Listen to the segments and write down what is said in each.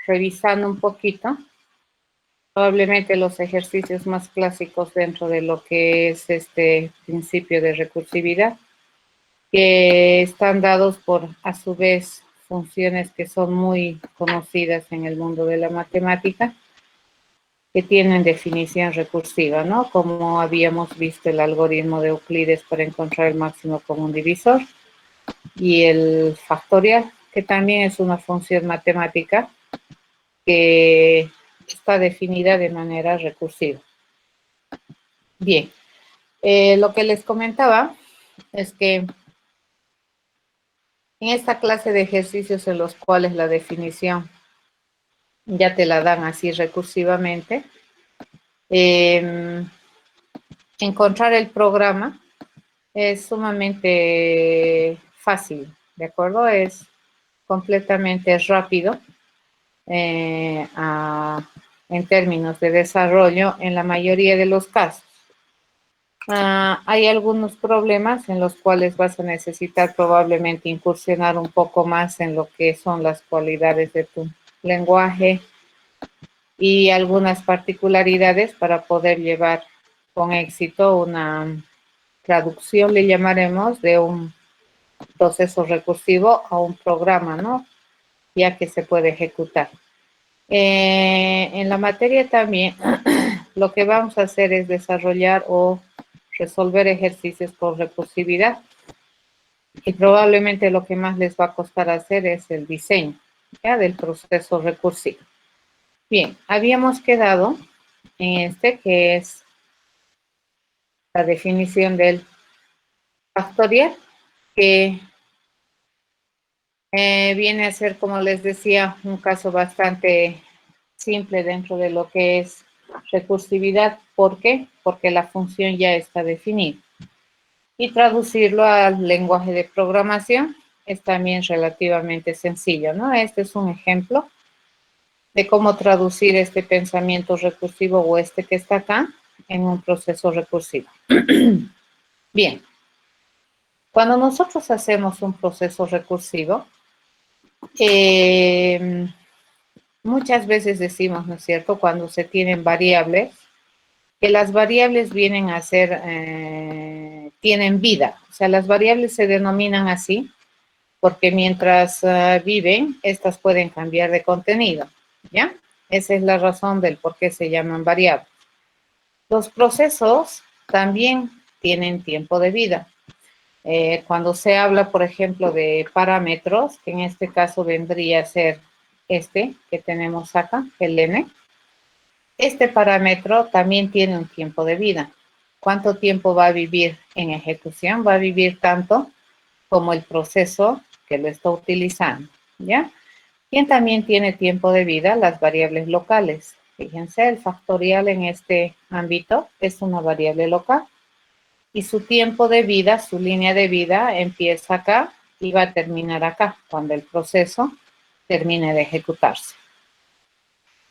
revisando un poquito, probablemente los ejercicios más clásicos dentro de lo que es este principio de recursividad, que están dados por, a su vez, funciones que son muy conocidas en el mundo de la matemática, que tienen definición recursiva, ¿no? Como habíamos visto el algoritmo de Euclides para encontrar el máximo común divisor y el factorial, que también es una función matemática que está definida de manera recursiva. Bien, lo que les comentaba es que en esta clase de ejercicios en los cuales la definición ya te la dan así recursivamente, encontrar el programa es sumamente fácil, ¿de acuerdo? Es completamente rápido en términos de desarrollo en la mayoría de los casos. Hay algunos problemas en los cuales vas a necesitar probablemente incursionar un poco más en lo que son las cualidades de tu lenguaje y algunas particularidades para poder llevar con éxito una traducción, le llamaremos, de un proceso recursivo a un programa, ¿no? Ya que se puede ejecutar. En la materia también lo que vamos a hacer es desarrollar o resolver ejercicios por recursividad y probablemente lo que más les va a costar hacer es el diseño, ¿ya? Del proceso recursivo. Bien, habíamos quedado en este que es la definición del factorial, que viene a ser, como les decía, un caso bastante simple dentro de lo que es recursividad. ¿Por qué? Porque la función ya está definida. Y traducirlo al lenguaje de programación es también relativamente sencillo, ¿no? Este es un ejemplo de cómo traducir este pensamiento recursivo o este que está acá en un proceso recursivo. Bien, cuando nosotros hacemos un proceso recursivo, muchas veces decimos, ¿no es cierto?, cuando se tienen variables, que las variables vienen a ser, tienen vida. O sea, las variables se denominan así porque mientras viven, estas pueden cambiar de contenido, ¿ya? Esa es la razón del por qué se llaman variables. Los procesos también tienen tiempo de vida. Cuando se habla, por ejemplo, de parámetros, que en este caso vendría a ser este que tenemos acá, el n, este parámetro también tiene un tiempo de vida. ¿Cuánto tiempo va a vivir en ejecución? Va a vivir tanto como el proceso que lo está utilizando, ¿ya? ¿Quién también tiene tiempo de vida? Las variables locales. Fíjense, el factorial en este ámbito es una variable local y su tiempo de vida, su línea de vida empieza acá y va a terminar acá cuando el proceso termine de ejecutarse.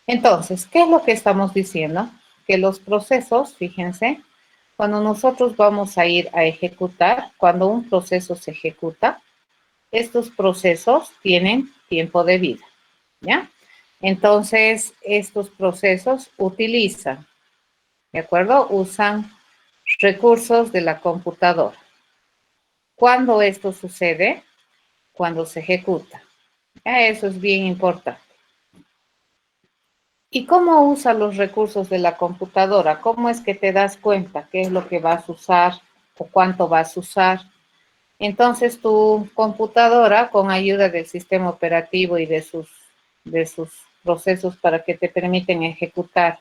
Entonces, ¿qué es lo que estamos diciendo? Que los procesos, fíjense, cuando nosotros vamos a ir a ejecutar, cuando un proceso se ejecuta, estos procesos tienen tiempo de vida, ¿ya? Entonces, estos procesos utilizan, ¿de acuerdo? Usan recursos de la computadora. ¿Cuándo esto sucede? Cuando se ejecuta. ¿Ya? Eso es bien importante. ¿Y cómo usa los recursos de la computadora? ¿Cómo es que te das cuenta qué es lo que vas a usar o cuánto vas a usar? Entonces, tu computadora, con ayuda del sistema operativo y de sus procesos para que te permiten ejecutar,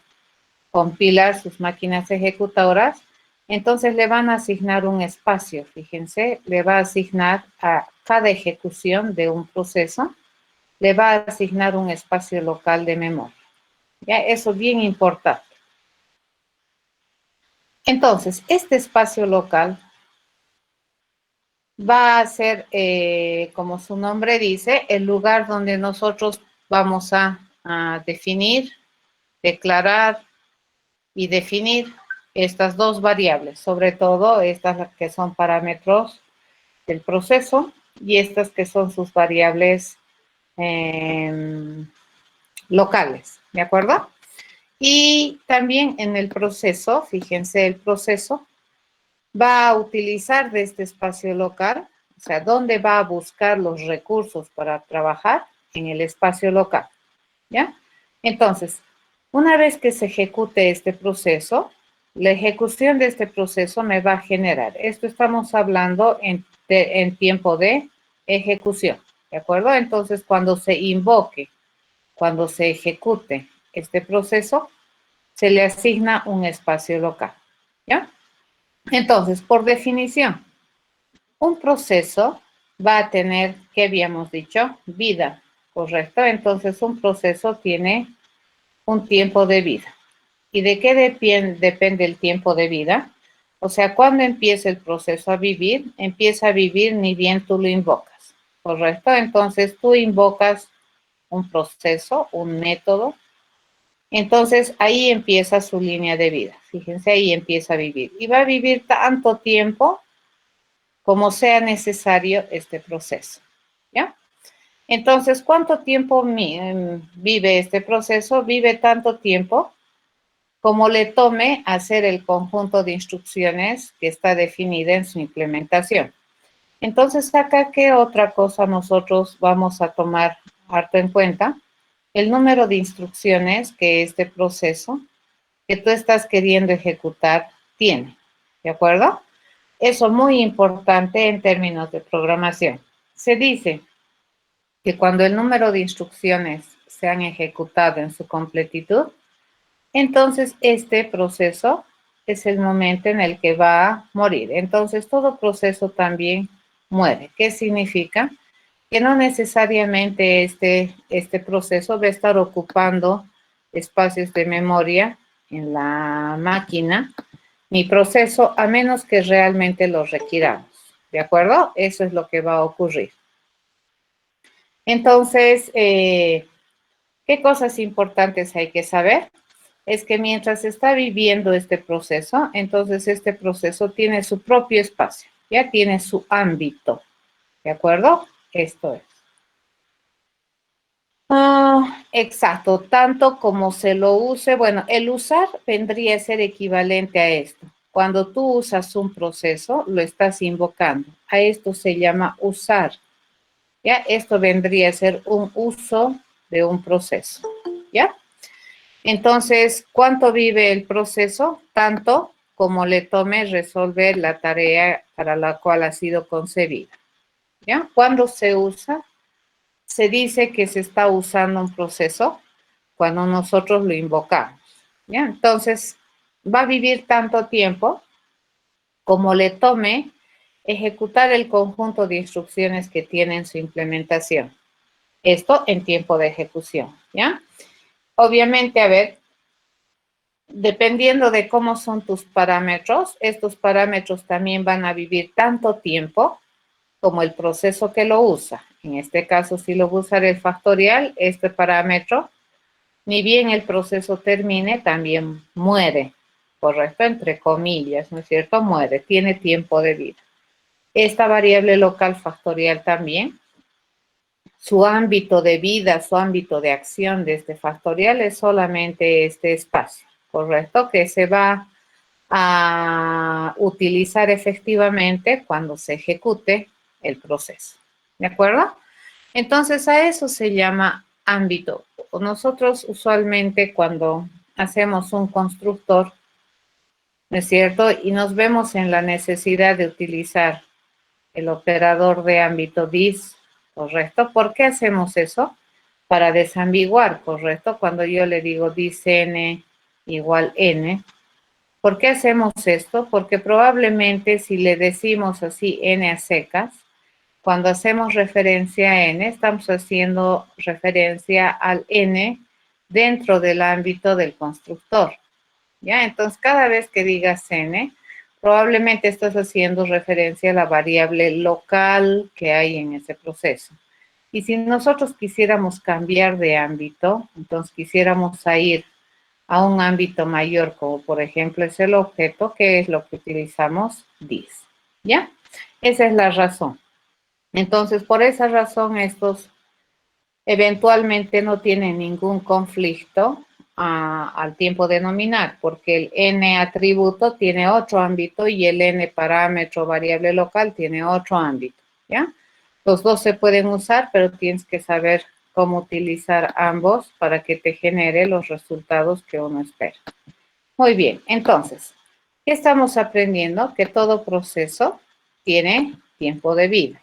compilar sus máquinas ejecutadoras, entonces le van a asignar un espacio, fíjense, le va a asignar a cada ejecución de un proceso, le va a asignar un espacio local de memoria. Ya, eso es bien importante. Entonces, este espacio local va a ser, como su nombre dice, el lugar donde nosotros vamos a definir, declarar y definir estas dos variables, sobre todo estas que son parámetros del proceso y estas que son sus variables locales, ¿de acuerdo? Y también en el proceso, fíjense, el proceso va a utilizar de este espacio local, o sea, ¿dónde va a buscar los recursos para trabajar? En el espacio local, ¿ya? Entonces, una vez que se ejecute este proceso, la ejecución de este proceso me va a generar, esto estamos hablando en tiempo de ejecución, ¿de acuerdo? Entonces, cuando se invoque, cuando se ejecute este proceso, se le asigna un espacio local, ¿ya? Entonces, por definición, un proceso va a tener, ¿qué habíamos dicho? Vida, ¿correcto? Entonces, un proceso tiene un tiempo de vida. ¿Y de qué depende el tiempo de vida? O sea, cuando empieza el proceso a vivir, empieza a vivir ni bien tú lo invocas, ¿correcto? Entonces, tú invocas un proceso, un método, entonces ahí empieza su línea de vida. Fíjense, ahí empieza a vivir. Y va a vivir tanto tiempo como sea necesario este proceso, ¿ya? Entonces, ¿cuánto tiempo vive este proceso? Vive tanto tiempo como le tome hacer el conjunto de instrucciones que está definida en su implementación. Entonces, acá, ¿qué otra cosa nosotros vamos a tomar harto en cuenta? El número de instrucciones que este proceso que tú estás queriendo ejecutar tiene, ¿de acuerdo? Eso es muy importante en términos de programación. Se dice que cuando el número de instrucciones se han ejecutado en su completitud, entonces este proceso es el momento en el que va a morir. Entonces todo proceso también muere. ¿Qué significa? Que no necesariamente este proceso va a estar ocupando espacios de memoria en la máquina, mi proceso, a menos que realmente lo requiramos. ¿De acuerdo? Eso es lo que va a ocurrir. Entonces, ¿qué cosas importantes hay que saber? Es que mientras está viviendo este proceso, entonces este proceso tiene su propio espacio, ya tiene su ámbito. ¿De acuerdo? Esto es. Exacto, tanto como se lo use, bueno, el usar vendría a ser equivalente a esto. Cuando tú usas un proceso, lo estás invocando. A esto se llama usar. ¿Ya? Esto vendría a ser un uso de un proceso. ¿Ya? Entonces, ¿cuánto vive el proceso? Tanto como le tome resolver la tarea para la cual ha sido concebida. ¿Ya? ¿Cuándo se usa? Se dice que se está usando un proceso cuando nosotros lo invocamos, ¿ya? Entonces, va a vivir tanto tiempo como le tome ejecutar el conjunto de instrucciones que tiene en su implementación. Esto en tiempo de ejecución, ¿ya? Obviamente, a ver, dependiendo de cómo son tus parámetros, estos parámetros también van a vivir tanto tiempo como el proceso que lo usa. En este caso, si lo usa el factorial, este parámetro, ni bien el proceso termine, también muere, correcto, entre comillas, ¿no es cierto? Muere, tiene tiempo de vida. Esta variable local factorial también, su ámbito de vida, su ámbito de acción de este factorial es solamente este espacio, correcto, que se va a utilizar efectivamente cuando se ejecute el proceso. ¿De acuerdo? Entonces a eso se llama ámbito. Nosotros usualmente cuando hacemos un constructor, ¿no es cierto? Y nos vemos en la necesidad de utilizar el operador de ámbito dis, ¿correcto? ¿Por qué hacemos eso? Para desambiguar, ¿correcto? Cuando yo le digo dis n igual n, ¿por qué hacemos esto? Porque probablemente si le decimos así n a secas, cuando hacemos referencia a n, estamos haciendo referencia al n dentro del ámbito del constructor, ¿ya? Entonces, cada vez que digas n, probablemente estás haciendo referencia a la variable local que hay en ese proceso. Y si nosotros quisiéramos cambiar de ámbito, entonces quisiéramos ir a un ámbito mayor, como por ejemplo es el objeto, que es lo que utilizamos this, ¿ya? Esa es la razón. Entonces, por esa razón, estos eventualmente no tiene ningún conflicto al tiempo de nominar, porque el n atributo tiene otro ámbito y el n parámetro variable local tiene otro ámbito, ¿ya? Los dos se pueden usar, pero tienes que saber cómo utilizar ambos para que te genere los resultados que uno espera. Muy bien, entonces, ¿qué estamos aprendiendo? Que todo proceso tiene tiempo de vida,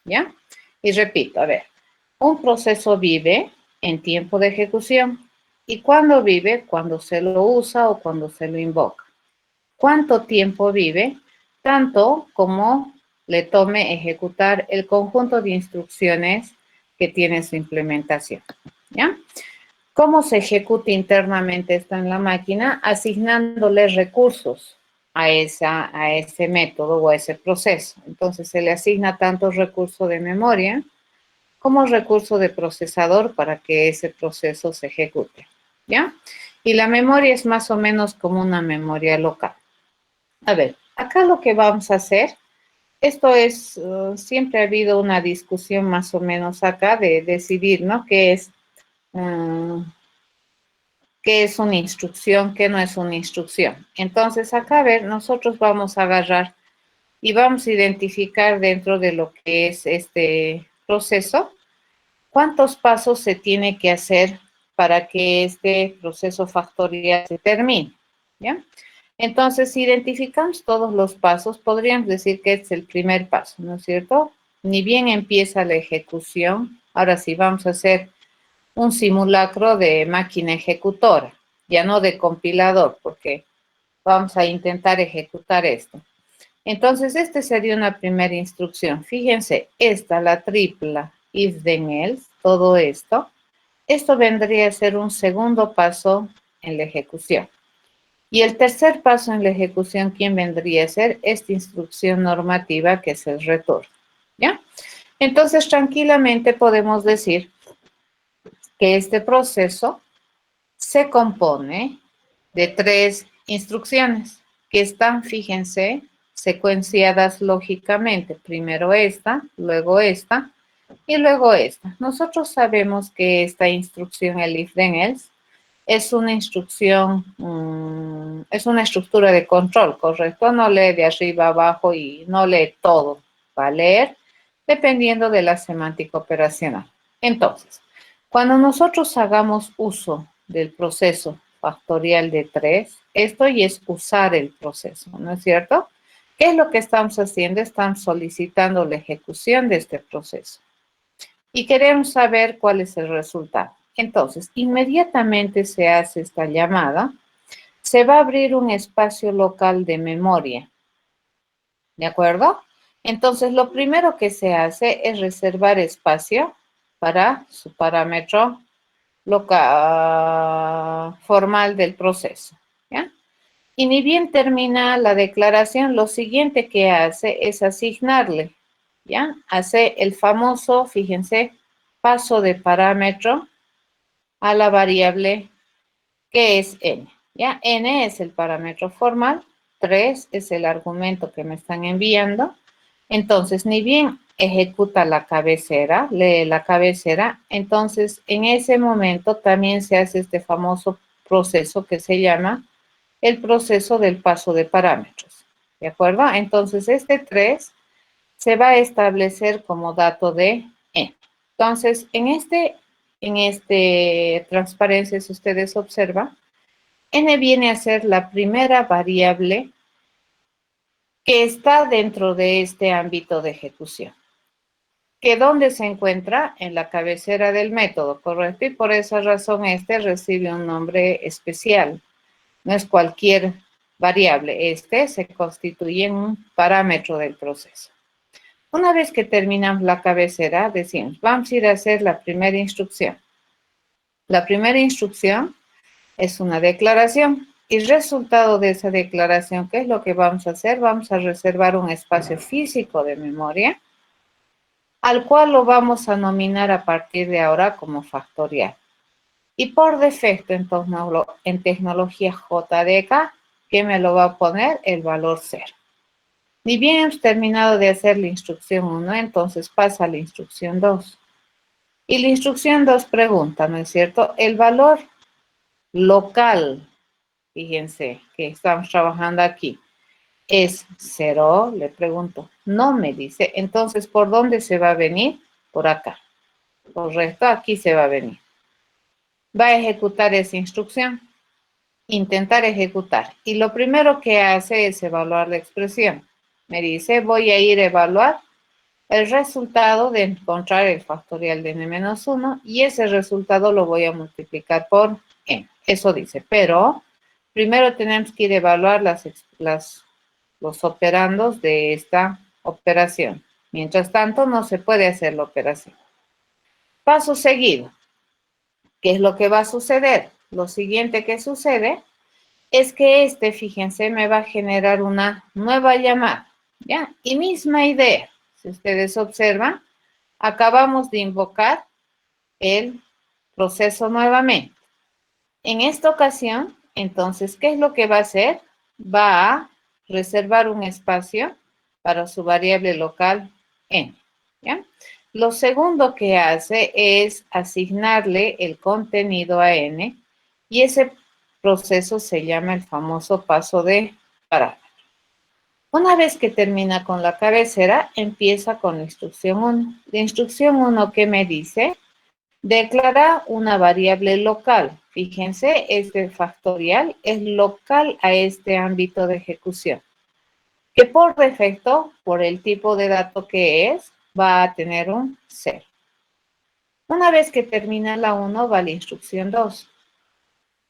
¿ya? Y repito, a ver, un proceso vive en tiempo de ejecución. ¿Y cuándo vive? Cuando se lo usa o cuando se lo invoca. ¿Cuánto tiempo vive? Tanto como le tome ejecutar el conjunto de instrucciones que tiene su implementación, ¿ya? ¿Cómo se ejecuta internamente esto en la máquina? Asignándole recursos a ese método o a ese proceso. Entonces, se le asigna tanto recurso de memoria como recurso de procesador para que ese proceso se ejecute, ¿ya? Y la memoria es más o menos como una memoria local. A ver, acá lo que vamos a hacer, esto es, siempre ha habido una discusión más o menos acá de decidir, ¿no? ¿Qué es una instrucción? ¿Qué no es una instrucción? Entonces, acá, a ver, nosotros vamos a agarrar y vamos a identificar dentro de lo que es este proceso, ¿cuántos pasos se tiene que hacer para que este proceso factorial se termine? ¿Ya? Entonces, si identificamos todos los pasos, podríamos decir que es el primer paso, ¿no es cierto? Ni bien empieza la ejecución. Ahora sí, vamos a hacer un simulacro de máquina ejecutora, ya no de compilador, porque vamos a intentar ejecutar esto. Entonces, esta sería una primera instrucción. Fíjense, esta, la tripla, if then else, todo esto. Esto vendría a ser un segundo paso en la ejecución. Y el tercer paso en la ejecución, ¿quién vendría a ser? Esta instrucción normativa que es el return, ¿ya? Entonces, tranquilamente podemos decir que este proceso se compone de 3 instrucciones que están, fíjense, secuenciadas lógicamente. Primero esta, luego esta y luego esta. Nosotros sabemos que esta instrucción, el if then else, es una instrucción, es una estructura de control, ¿correcto? No lee de arriba abajo y no lee todo. Va a leer dependiendo de la semántica operacional. Entonces, cuando nosotros hagamos uso del proceso factorial de 3, esto ya es usar el proceso, ¿no es cierto? ¿Qué es lo que estamos haciendo? Estamos solicitando la ejecución de este proceso. Y queremos saber cuál es el resultado. Entonces, inmediatamente se hace esta llamada, se va a abrir un espacio local de memoria, ¿de acuerdo? Entonces, lo primero que se hace es reservar espacio para su parámetro local, formal del proceso, ¿ya? Y ni bien termina la declaración, lo siguiente que hace es asignarle, ¿ya? Hace el famoso, fíjense, paso de parámetro a la variable que es n, ¿ya? N es el parámetro formal, 3 es el argumento que me están enviando. Entonces, ni bien ejecuta la cabecera, lee la cabecera, entonces en ese momento también se hace este famoso proceso que se llama el proceso del paso de parámetros, ¿de acuerdo? Entonces, este 3 se va a establecer como dato de n. Entonces, en este transparencia, si ustedes observan, n viene a ser la primera variable que está dentro de este ámbito de ejecución. ¿Que dónde se encuentra? En la cabecera del método, ¿correcto? Y por esa razón este recibe un nombre especial. No es cualquier variable. Este se constituye en un parámetro del proceso. Una vez que terminamos la cabecera, decimos, vamos a ir a hacer la primera instrucción. La primera instrucción es una declaración. Y resultado de esa declaración, ¿qué es lo que vamos a hacer? Vamos a reservar un espacio físico de memoria, al cual lo vamos a nominar a partir de ahora como factorial. Y por defecto en tecnología JDK, ¿qué me lo va a poner? El valor 0. Ni bien hemos terminado de hacer la instrucción 1, entonces pasa a la instrucción 2. Y la instrucción 2 pregunta, ¿no es cierto? El valor local, fíjense que estamos trabajando aquí, ¿es 0? Le pregunto. No me dice. Entonces, ¿por dónde se va a venir? Por acá. Correcto, aquí se va a venir. Va a ejecutar esa instrucción. Intentar ejecutar. Y lo primero que hace es evaluar la expresión. Me dice, voy a ir a evaluar el resultado de encontrar el factorial de n-1 y ese resultado lo voy a multiplicar por n. Eso dice, pero primero tenemos que ir a evaluar los operandos de esta operación. Mientras tanto, no se puede hacer la operación. Paso seguido. ¿Qué es lo que va a suceder? Lo siguiente que sucede es que fíjense, me va a generar una nueva llamada, ¿ya? Y misma idea. Si ustedes observan, acabamos de invocar el proceso nuevamente. En esta ocasión, entonces, ¿qué es lo que va a hacer? Va a reservar un espacio para su variable local n, ¿ya? Lo segundo que hace es asignarle el contenido a n y ese proceso se llama el famoso paso de parámetro. Una vez que termina con la cabecera, empieza con la instrucción 1. La instrucción 1, ¿qué me dice? Declara una variable local. Fíjense, este factorial es local a este ámbito de ejecución, que por defecto, por el tipo de dato que es, va a tener un 0. Una vez que termina la 1, va la instrucción 2.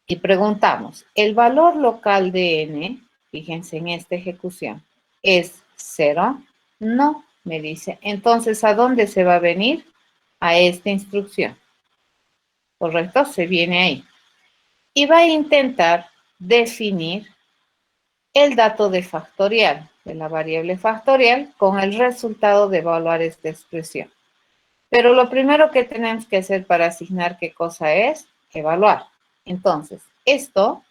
Y preguntamos, ¿el valor local de n, fíjense en esta ejecución, es 0? No, me dice. Entonces, ¿a dónde se va a venir? A esta instrucción. ¿Correcto? Se viene ahí. Y va a intentar definir el dato de factorial, de la variable factorial, con el resultado de evaluar esta expresión. Pero lo primero que tenemos que hacer para asignar qué cosa es, evaluar. Entonces, esto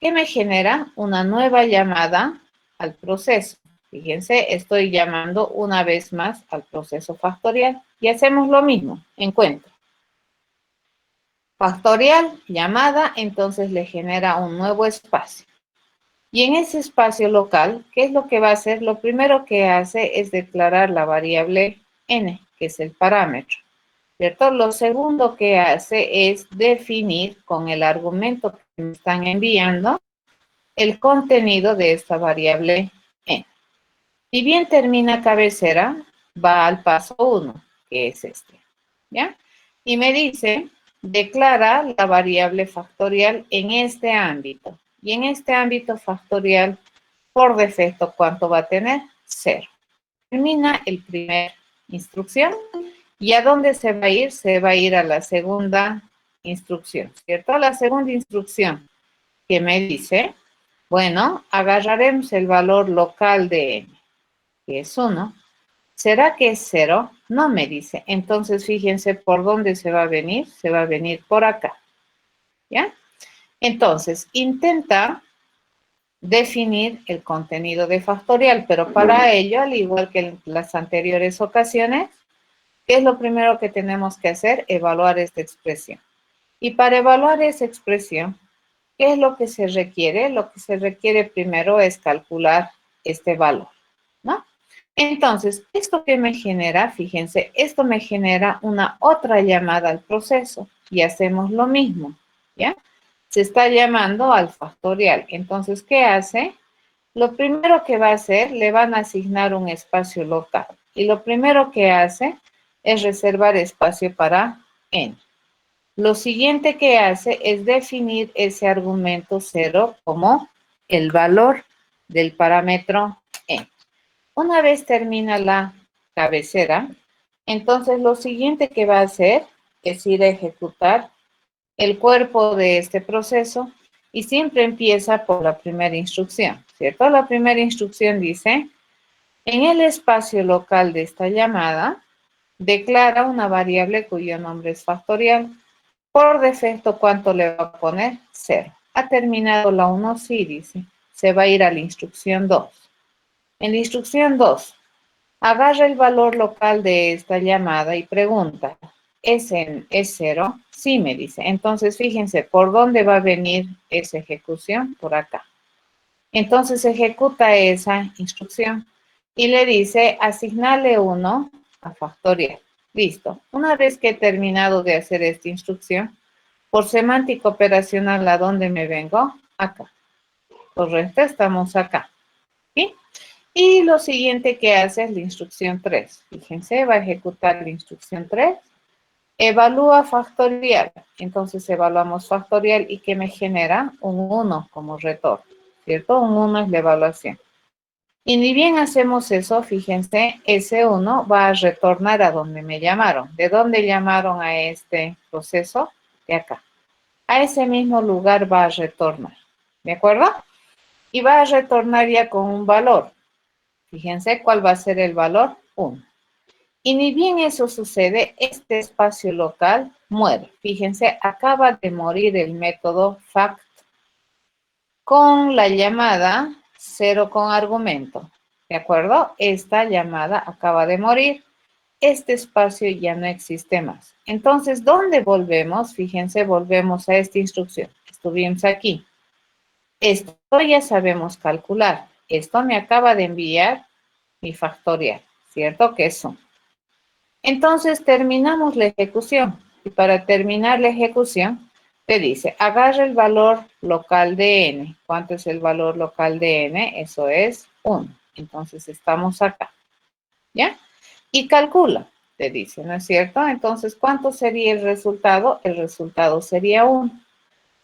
que me genera una nueva llamada al proceso. Fíjense, estoy llamando una vez más al proceso factorial y hacemos lo mismo, encuentro. Factorial, llamada, entonces le genera un nuevo espacio. Y en ese espacio local, ¿qué es lo que va a hacer? Lo primero que hace es declarar la variable n, que es el parámetro, ¿cierto? Lo segundo que hace es definir con el argumento que me están enviando el contenido de esta variable n. Si bien termina cabecera, va al paso 1, que es este, ¿ya? Y me dice, declara la variable factorial en este ámbito. Y en este ámbito factorial, por defecto, ¿cuánto va a tener? 0. Termina el primer instrucción. ¿Y a dónde se va a ir? Se va a ir a la segunda instrucción, ¿cierto? La segunda instrucción que me dice, bueno, agarraremos el valor local de n, que es 1. ¿Será que es 0? No me dice. Entonces, fíjense por dónde se va a venir. Se va a venir por acá, ¿ya? Entonces, intenta definir el contenido de factorial, pero para ello, al igual que en las anteriores ocasiones, ¿qué es lo primero que tenemos que hacer? Evaluar esta expresión. Y para evaluar esa expresión, ¿qué es lo que se requiere? Lo que se requiere primero es calcular este valor, ¿no? Entonces, ¿esto qué me genera? Fíjense, esto me genera una otra llamada al proceso y hacemos lo mismo, ¿ya? Se está llamando al factorial. Entonces, ¿qué hace? Lo primero que va a hacer, le van a asignar un espacio local. Y lo primero que hace es reservar espacio para n. Lo siguiente que hace es definir ese argumento 0 como el valor del parámetro n. Una vez termina la cabecera, entonces lo siguiente que va a hacer es ir a ejecutar el cuerpo de este proceso y siempre empieza por la primera instrucción, ¿cierto? La primera instrucción dice, en el espacio local de esta llamada, declara una variable cuyo nombre es factorial. Por defecto, ¿cuánto le va a poner? 0. Ha terminado la 1, sí, dice. Se va a ir a la instrucción 2. En la instrucción 2, agarra el valor local de esta llamada y pregunta, es 0, sí me dice. Entonces, fíjense, ¿por dónde va a venir esa ejecución? Por acá. Entonces, ejecuta esa instrucción y le dice, asignale 1 a factorial. Listo. Una vez que he terminado de hacer esta instrucción, por semántica operacional, ¿a dónde me vengo? Acá. Correcto, estamos acá. ¿Sí? Y lo siguiente que hace es la instrucción 3. Fíjense, va a ejecutar la instrucción 3. Evalúa factorial. Entonces evaluamos factorial y que me genera un 1 como retorno, ¿cierto? Un 1 es la evaluación. Y ni bien hacemos eso, fíjense, ese 1 va a retornar a donde me llamaron. ¿De dónde llamaron a este proceso? De acá. A ese mismo lugar va a retornar, ¿de acuerdo? Y va a retornar ya con un valor. Fíjense cuál va a ser el valor, 1. Y ni bien eso sucede, este espacio local muere. Fíjense, acaba de morir el método fact con la llamada 0 con argumento. ¿De acuerdo? Esta llamada acaba de morir. Este espacio ya no existe más. Entonces, ¿dónde volvemos? Fíjense, volvemos a esta instrucción. Estuvimos aquí. Esto ya sabemos calcular. Esto me acaba de enviar mi factorial, ¿cierto? Que es 1. Entonces terminamos la ejecución. Y para terminar la ejecución, te dice, agarra el valor local de n. ¿Cuánto es el valor local de n? Eso es 1. Entonces estamos acá. ¿Ya? Y calcula, te dice, ¿no es cierto? Entonces, ¿cuánto sería el resultado? El resultado sería 1.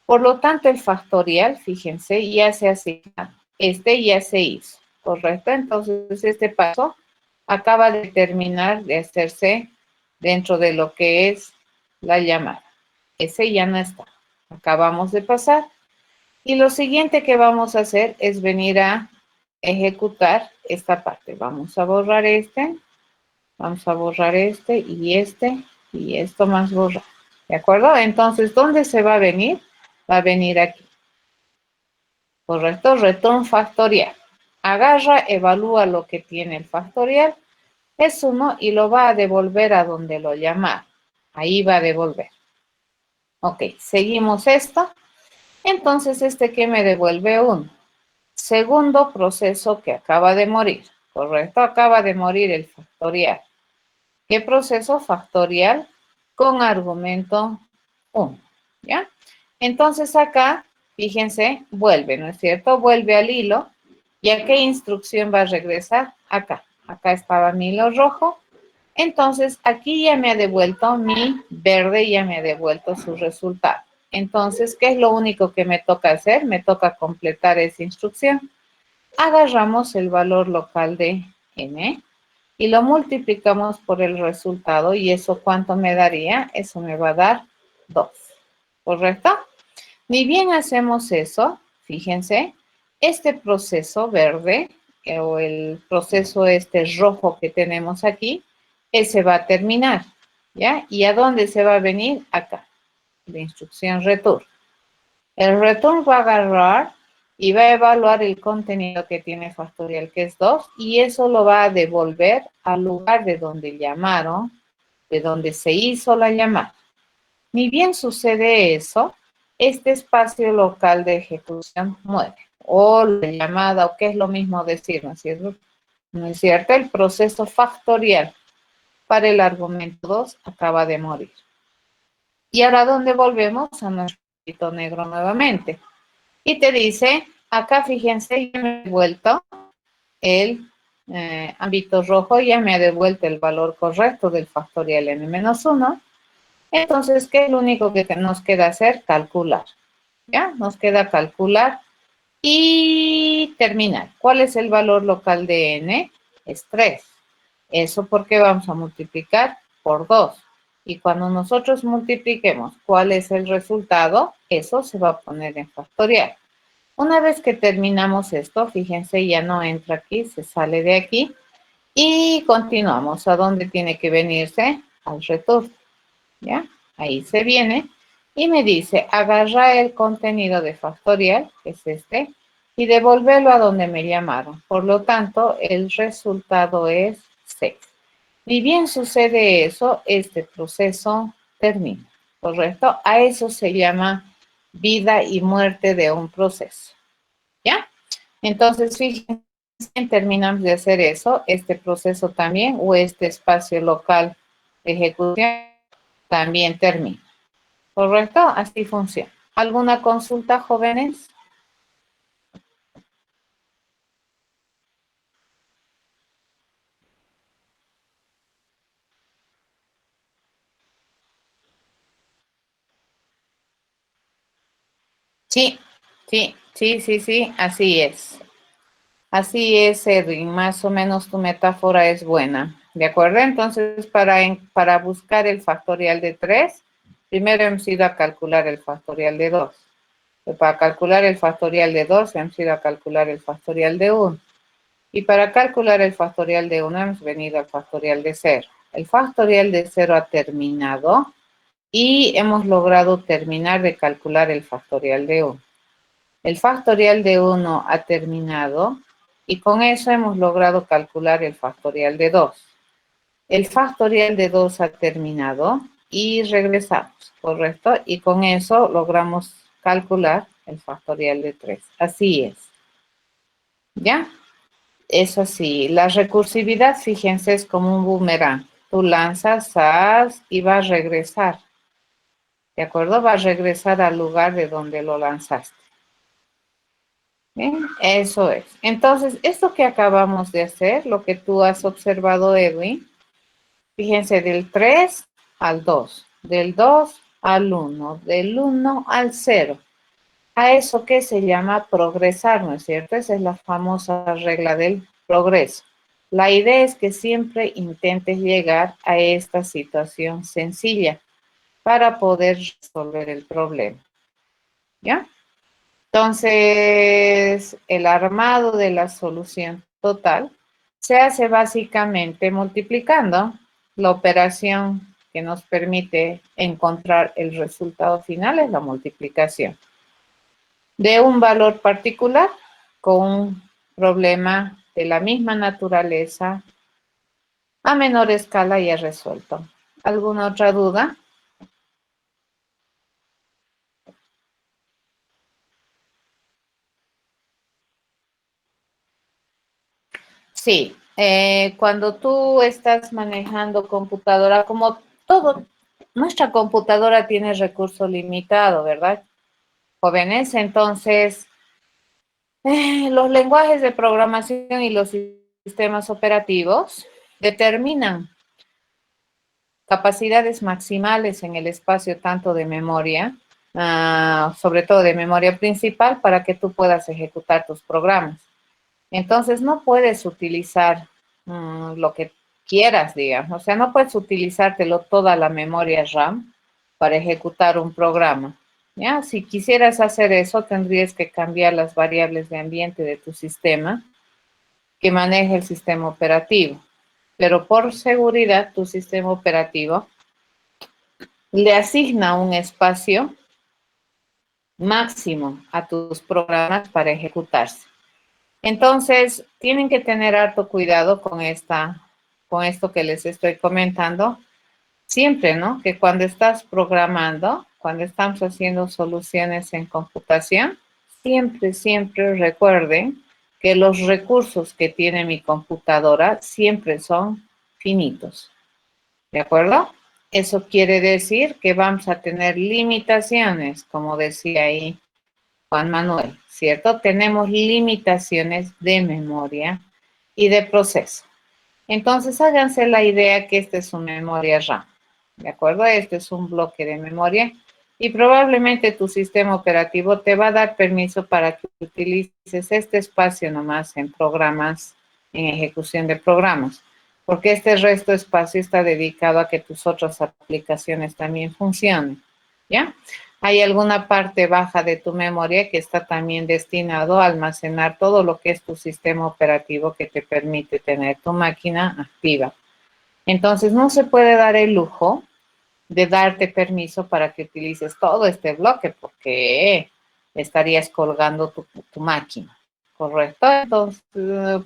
Por lo tanto, el factorial, fíjense, ya se asigna. Este ya se hizo, ¿correcto? Entonces, este paso acaba de terminar de hacerse dentro de lo que es la llamada. Ese ya no está. Acabamos de pasar. Y lo siguiente que vamos a hacer es venir a ejecutar esta parte. Vamos a borrar este. Vamos a borrar este y esto más borrar. ¿De acuerdo? Entonces, ¿dónde se va a venir? Va a venir aquí. ¿Correcto? Return factorial. Agarra, evalúa lo que tiene el factorial. Es 1 y lo va a devolver a donde lo llama. Ahí va a devolver. Ok, seguimos esto. Entonces, este que me devuelve 1. Segundo proceso que acaba de morir. ¿Correcto? Acaba de morir el factorial. ¿Qué proceso? Factorial con argumento 1. ¿Ya? Entonces acá, fíjense, vuelve, ¿no es cierto? Vuelve al hilo. ¿Y a qué instrucción va a regresar? Acá. Acá estaba mi hilo rojo. Entonces, aquí ya me ha devuelto mi verde, ya me ha devuelto su resultado. Entonces, ¿qué es lo único que me toca hacer? Me toca completar esa instrucción. Agarramos el valor local de n y lo multiplicamos por el resultado. ¿Y eso cuánto me daría? Eso me va a dar 2. ¿Correcto? Ni bien hacemos eso, fíjense, este proceso verde o el proceso este rojo que tenemos aquí, ese va a terminar, ¿ya? ¿Y a dónde se va a venir? Acá, la instrucción return. El return va a agarrar y va a evaluar el contenido que tiene factorial, que es 2, y eso lo va a devolver al lugar de donde llamaron, de donde se hizo la llamada. Ni bien sucede eso, este espacio local de ejecución muere, o la llamada, o que es lo mismo decir, ¿no es cierto? ¿No es cierto? El proceso factorial para el argumento 2 acaba de morir. Y ahora, ¿dónde volvemos? A nuestro ámbito negro nuevamente. Y te dice, acá fíjense, ya me he devuelto el ámbito rojo, ya me ha devuelto el valor correcto del factorial n-1. Entonces, ¿qué es lo único que nos queda hacer? Calcular. ¿Ya? Nos queda calcular y terminar. ¿Cuál es el valor local de n? Es 3. ¿Eso por qué vamos a multiplicar? Por 2. Y cuando nosotros multipliquemos, ¿cuál es el resultado? Eso se va a poner en factorial. Una vez que terminamos esto, fíjense, ya no entra aquí, se sale de aquí. Y continuamos. ¿A dónde tiene que venirse? Al return. ¿Ya? Ahí se viene y me dice, agarra el contenido de factorial, que es este, y devolverlo a donde me llamaron. Por lo tanto, el resultado es 6. Ni bien sucede eso, este proceso termina, ¿correcto? A eso se llama vida y muerte de un proceso, ¿ya? Entonces, fíjense, terminamos de hacer eso, este proceso también, o este espacio local de ejecución también termina, ¿correcto? Así funciona. ¿Alguna consulta, jóvenes? Sí, sí, así es. Así es, Edwin, más o menos tu metáfora es buena, ¿de acuerdo? Entonces, para buscar el factorial de 3, primero hemos ido a calcular el factorial de 2. Para calcular el factorial de 2, hemos ido a calcular el factorial de 1. Y para calcular el factorial de 1, hemos venido al factorial de 0. El factorial de 0 ha terminado y hemos logrado terminar de calcular el factorial de 1. El factorial de 1 ha terminado y con eso hemos logrado calcular el factorial de 2. El factorial de 2 ha terminado y regresamos, ¿correcto? Y con eso logramos calcular el factorial de 3. Así es. ¿Ya? Es así. La recursividad, fíjense, es como un boomerang. Tú lanzas, y va a regresar. ¿De acuerdo? Va a regresar al lugar de donde lo lanzaste. Bien, eso es. Entonces, esto que acabamos de hacer, lo que tú has observado, Edwin, fíjense, del 3 al 2, del 2 al 1, del 1 al 0. A eso que se llama progresar, ¿no es cierto? Esa es la famosa regla del progreso. La idea es que siempre intentes llegar a esta situación sencilla para poder resolver el problema. ¿Ya? Entonces, el armado de la solución total se hace básicamente multiplicando la operación que nos permite encontrar el resultado final, es la multiplicación de un valor particular con un problema de la misma naturaleza a menor escala ya resuelto. ¿Alguna otra duda? Sí, cuando tú estás manejando computadora, como todo, nuestra computadora tiene recurso limitado, ¿verdad, jóvenes? Entonces, los lenguajes de programación y los sistemas operativos determinan capacidades maximales en el espacio tanto de memoria, sobre todo de memoria principal, para que tú puedas ejecutar tus programas. Entonces, no puedes utilizar lo que quieras, digamos. O sea, no puedes utilizártelo toda la memoria RAM para ejecutar un programa. ¿Ya? Si quisieras hacer eso, tendrías que cambiar las variables de ambiente de tu sistema que maneja el sistema operativo. Pero por seguridad, tu sistema operativo le asigna un espacio máximo a tus programas para ejecutarse. Entonces, tienen que tener harto cuidado con esto que les estoy comentando. Siempre, ¿no? Que cuando estás programando, cuando estamos haciendo soluciones en computación, siempre recuerden que los recursos que tiene mi computadora siempre son finitos. ¿De acuerdo? Eso quiere decir que vamos a tener limitaciones, como decía ahí Juan Manuel, ¿cierto? Tenemos limitaciones de memoria y de proceso. Entonces, háganse la idea que esta es una memoria RAM, ¿de acuerdo? Este es un bloque de memoria y probablemente tu sistema operativo te va a dar permiso para que utilices este espacio nomás en programas, en ejecución de programas, porque este resto de espacio está dedicado a que tus otras aplicaciones también funcionen, ¿ya? Hay alguna parte baja de tu memoria que está también destinado a almacenar todo lo que es tu sistema operativo que te permite tener tu máquina activa. Entonces, no se puede dar el lujo de darte permiso para que utilices todo este bloque porque estarías colgando tu máquina, ¿correcto? Entonces,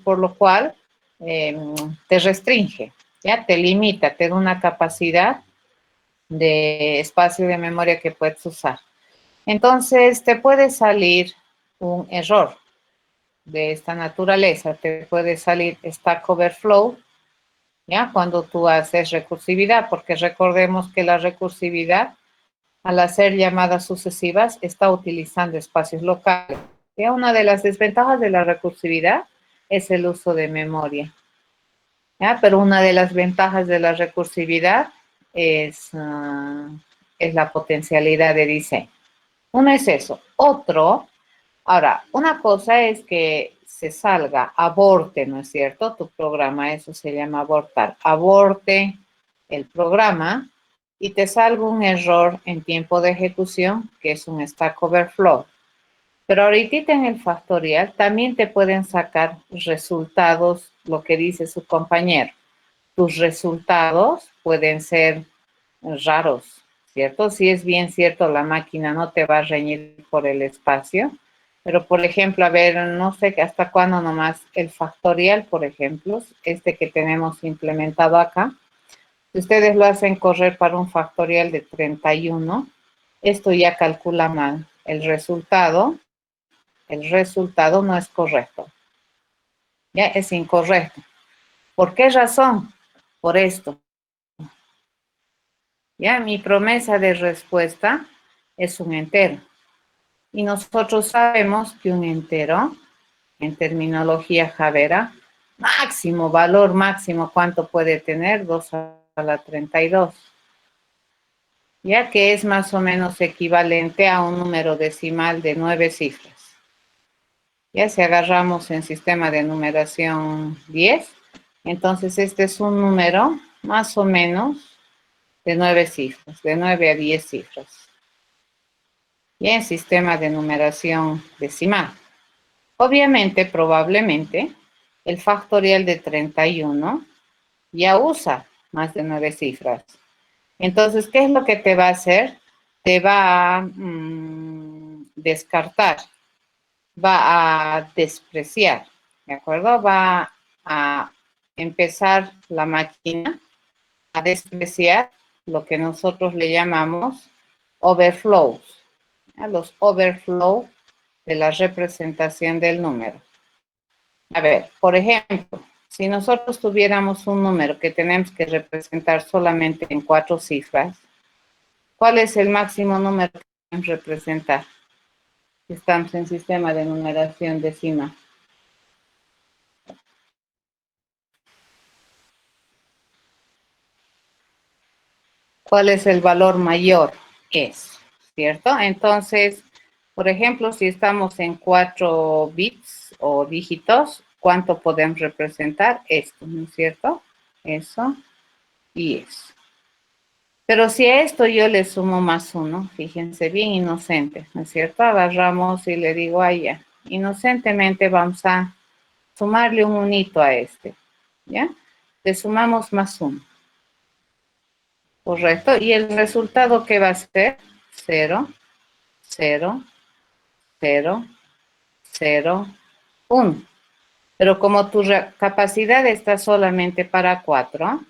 por lo cual te restringe. Ya te limita, te da una capacidad de espacio de memoria que puedes usar. Entonces, te puede salir un error de esta naturaleza. Te puede salir Stack Overflow, ¿ya? Cuando tú haces recursividad, porque recordemos que la recursividad, al hacer llamadas sucesivas, está utilizando espacios locales. ¿Ya? Una de las desventajas de la recursividad es el uso de memoria, ¿ya? Pero una de las ventajas de la recursividad es la potencialidad de diseño. Uno es eso. Otro, ahora, una cosa es que se salga, aborte, ¿no es cierto? Tu programa, eso se llama abortar. Aborte el programa y te salga un error en tiempo de ejecución, que es un Stack Overflow. Pero ahorita en el factorial también te pueden sacar resultados, lo que dice su compañero. Tus resultados pueden ser raros, ¿cierto? Si es bien cierto, la máquina no te va a reñir por el espacio, pero por ejemplo, a ver, no sé hasta cuándo nomás el factorial, por ejemplo, este que tenemos implementado acá, si ustedes lo hacen correr para un factorial de 31, esto ya calcula mal. El resultado no es correcto, ya es incorrecto. ¿Por qué razón? Por esto. Ya, mi promesa de respuesta es un entero. Y nosotros sabemos que un entero, en terminología javera, máximo, valor máximo, ¿cuánto puede tener? 2 a la 32. Ya que es más o menos equivalente a un número decimal de 9 cifras. Ya si agarramos en sistema de numeración 10, entonces este es un número más o menos de 9 cifras, de 9 a 10 cifras. Y en sistema de numeración decimal. Obviamente, probablemente, el factorial de 31 ya usa más de 9 cifras. Entonces, ¿qué es lo que te va a hacer? Te va a descartar, va a despreciar, ¿de acuerdo? Va a empezar la máquina a despreciar lo que nosotros le llamamos overflows, ¿ya? Los overflows de la representación del número. A ver, por ejemplo, si nosotros tuviéramos un número que tenemos que representar solamente en 4 cifras, ¿cuál es el máximo número que podemos representar? Estamos en sistema de numeración decimal. ¿Cuál es el valor mayor? Es, ¿cierto? Entonces, por ejemplo, si estamos en 4 bits o dígitos, ¿cuánto podemos representar? Esto, ¿no es cierto? Eso y eso. Pero si a esto yo le sumo más 1, fíjense, bien inocente, ¿no es cierto? Agarramos y le digo a ella, inocentemente vamos a sumarle un unito a este, ¿ya? Le sumamos más 1, ¿correcto? Y el resultado, ¿qué va a ser? 0, 0, 0, 0, 1. Pero como tu capacidad está solamente para 4,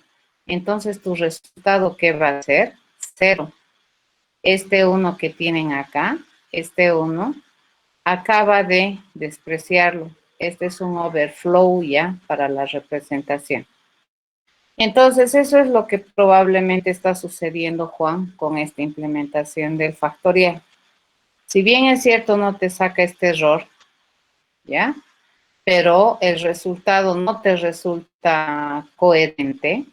entonces tu resultado, ¿qué va a ser? 0. Este 1 que tienen acá, este 1, acaba de despreciarlo. Este es un overflow ya para la representación. Entonces, eso es lo que probablemente está sucediendo, Juan, con esta implementación del factorial. Si bien es cierto, no te saca este error, ¿ya? Pero el resultado no te resulta coherente,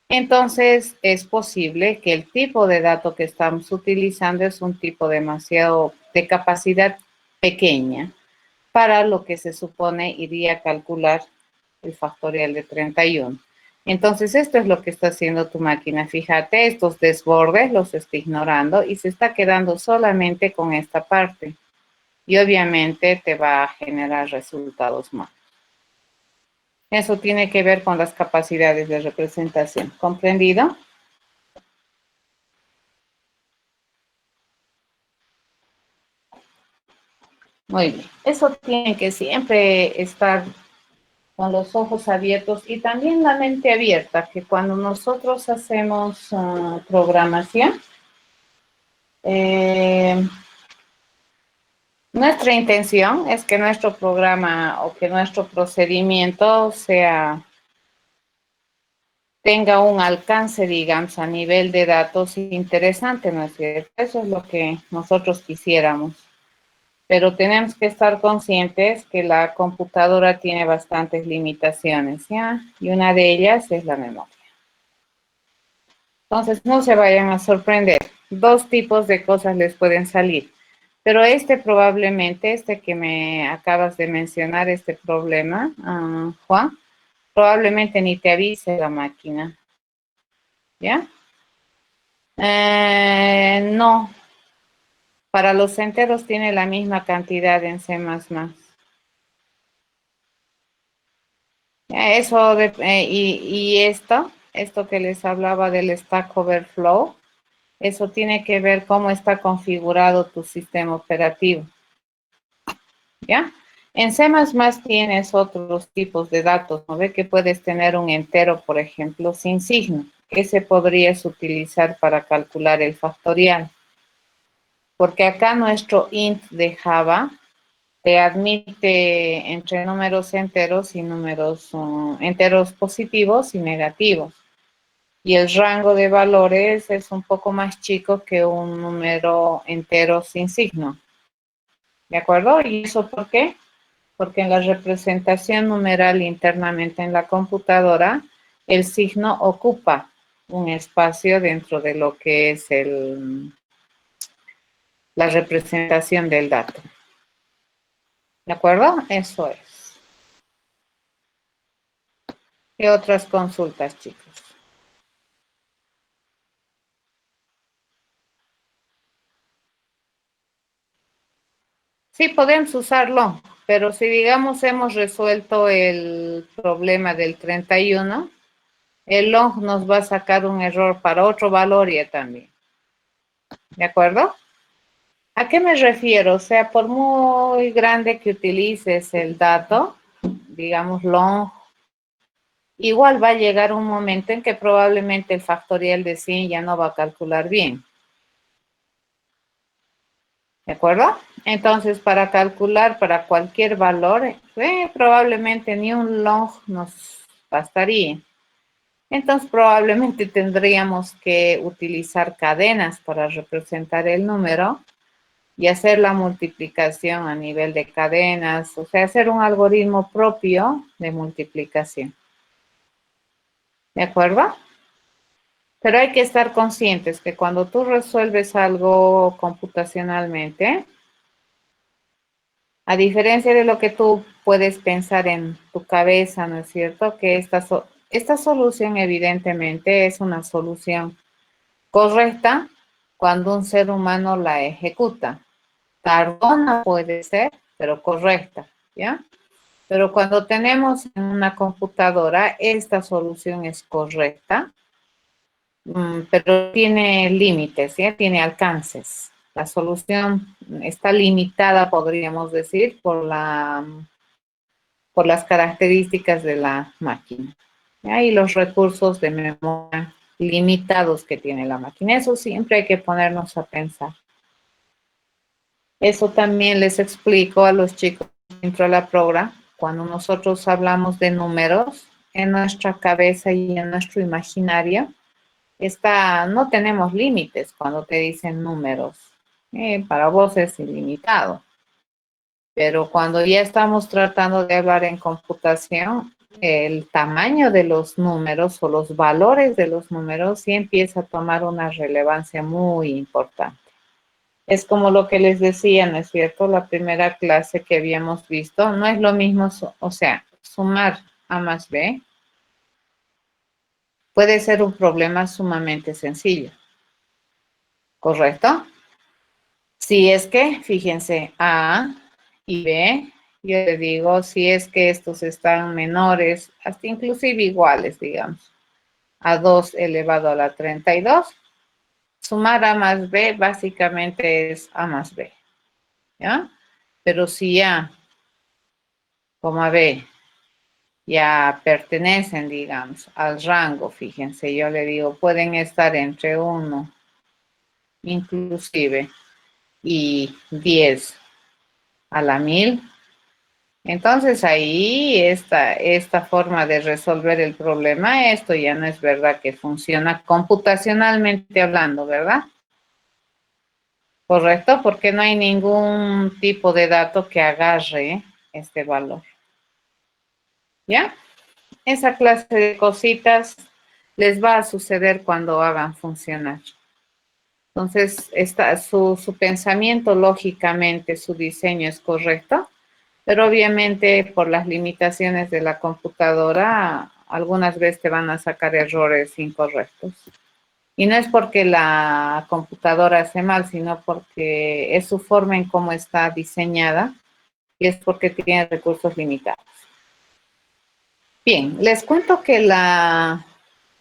entonces es posible que el tipo de dato que estamos utilizando es un tipo demasiado de capacidad pequeña para lo que se supone iría a calcular el factorial de 31. Entonces, esto es lo que está haciendo tu máquina. Fíjate, estos desbordes los está ignorando y se está quedando solamente con esta parte. Y obviamente te va a generar resultados malos. Eso tiene que ver con las capacidades de representación. ¿Comprendido? Muy bien. Eso tiene que siempre estar con los ojos abiertos y también la mente abierta, que cuando nosotros hacemos programación, nuestra intención es que nuestro programa o que nuestro procedimiento tenga un alcance, digamos, a nivel de datos interesante, ¿no es cierto? Eso es lo que nosotros quisiéramos. Pero tenemos que estar conscientes que la computadora tiene bastantes limitaciones, ¿ya? Y una de ellas es la memoria. Entonces, no se vayan a sorprender. Dos tipos de cosas les pueden salir. Pero probablemente, que me acabas de mencionar, este problema, Juan, probablemente ni te avise la máquina, ¿ya? No, para los enteros tiene la misma cantidad en C++. Y esto que les hablaba del Stack Overflow, eso tiene que ver cómo está configurado tu sistema operativo, ¿ya? En C++ tienes otros tipos de datos, ¿no ve? Que puedes tener un entero, por ejemplo, sin signo. Ese podrías utilizar para calcular el factorial. Porque acá nuestro int de Java te admite entre números enteros y números enteros positivos y negativos. Y el rango de valores es un poco más chico que un número entero sin signo. ¿De acuerdo? ¿Y eso por qué? Porque en la representación numeral internamente en la computadora, el signo ocupa un espacio dentro de lo que es la representación del dato. ¿De acuerdo? Eso es. ¿Qué otras consultas, chicos? Sí, podemos usarlo, pero si digamos hemos resuelto el problema del 31, el long nos va a sacar un error para otro valor ya también. ¿De acuerdo? ¿A qué me refiero? O sea, por muy grande que utilices el dato, digamos long, igual va a llegar un momento en que probablemente el factorial de 100 ya no va a calcular bien. ¿De acuerdo? Entonces, para calcular para cualquier valor, probablemente ni un long nos bastaría. Entonces, probablemente tendríamos que utilizar cadenas para representar el número y hacer la multiplicación a nivel de cadenas, o sea, hacer un algoritmo propio de multiplicación. ¿De acuerdo? Pero hay que estar conscientes que cuando tú resuelves algo computacionalmente, a diferencia de lo que tú puedes pensar en tu cabeza, ¿no es cierto? Que esta solución evidentemente es una solución correcta cuando un ser humano la ejecuta. Tardona puede ser, pero correcta, ¿ya? Pero cuando tenemos en una computadora, esta solución es correcta, pero tiene límites, ¿ya? Tiene alcances. La solución está limitada, podríamos decir, por las características de la máquina, ¿ya? Y los recursos de memoria limitados que tiene la máquina. Eso siempre hay que ponernos a pensar. Eso también les explico a los chicos dentro de la programa. Cuando nosotros hablamos de números, en nuestra cabeza y en nuestro imaginario, no tenemos límites cuando te dicen números. Para vos es ilimitado. Pero cuando ya estamos tratando de hablar en computación, el tamaño de los números o los valores de los números sí empieza a tomar una relevancia muy importante. Es como lo que les decía, ¿no es cierto? La primera clase que habíamos visto, no es lo mismo, o sea, sumar A más B puede ser un problema sumamente sencillo, ¿correcto? Si es que, fíjense, A y B, yo le digo, si es que estos están menores, hasta inclusive iguales, digamos, a 2 elevado a la 32, sumar A más B básicamente es A más B, ¿ya? Pero si A, B ya pertenecen, digamos, al rango. Fíjense, yo le digo, pueden estar entre 1, inclusive, y 10 a la 1000. Entonces ahí esta forma de resolver el problema, esto ya no es verdad que funciona computacionalmente hablando, ¿verdad? Correcto, porque no hay ningún tipo de dato que agarre este valor. ¿Ya? Esa clase de cositas les va a suceder cuando hagan funcionar. Entonces, su pensamiento, lógicamente, su diseño es correcto, pero obviamente por las limitaciones de la computadora, algunas veces te van a sacar errores incorrectos. Y no es porque la computadora hace mal, sino porque es su forma en cómo está diseñada y es porque tiene recursos limitados. Bien, les cuento que la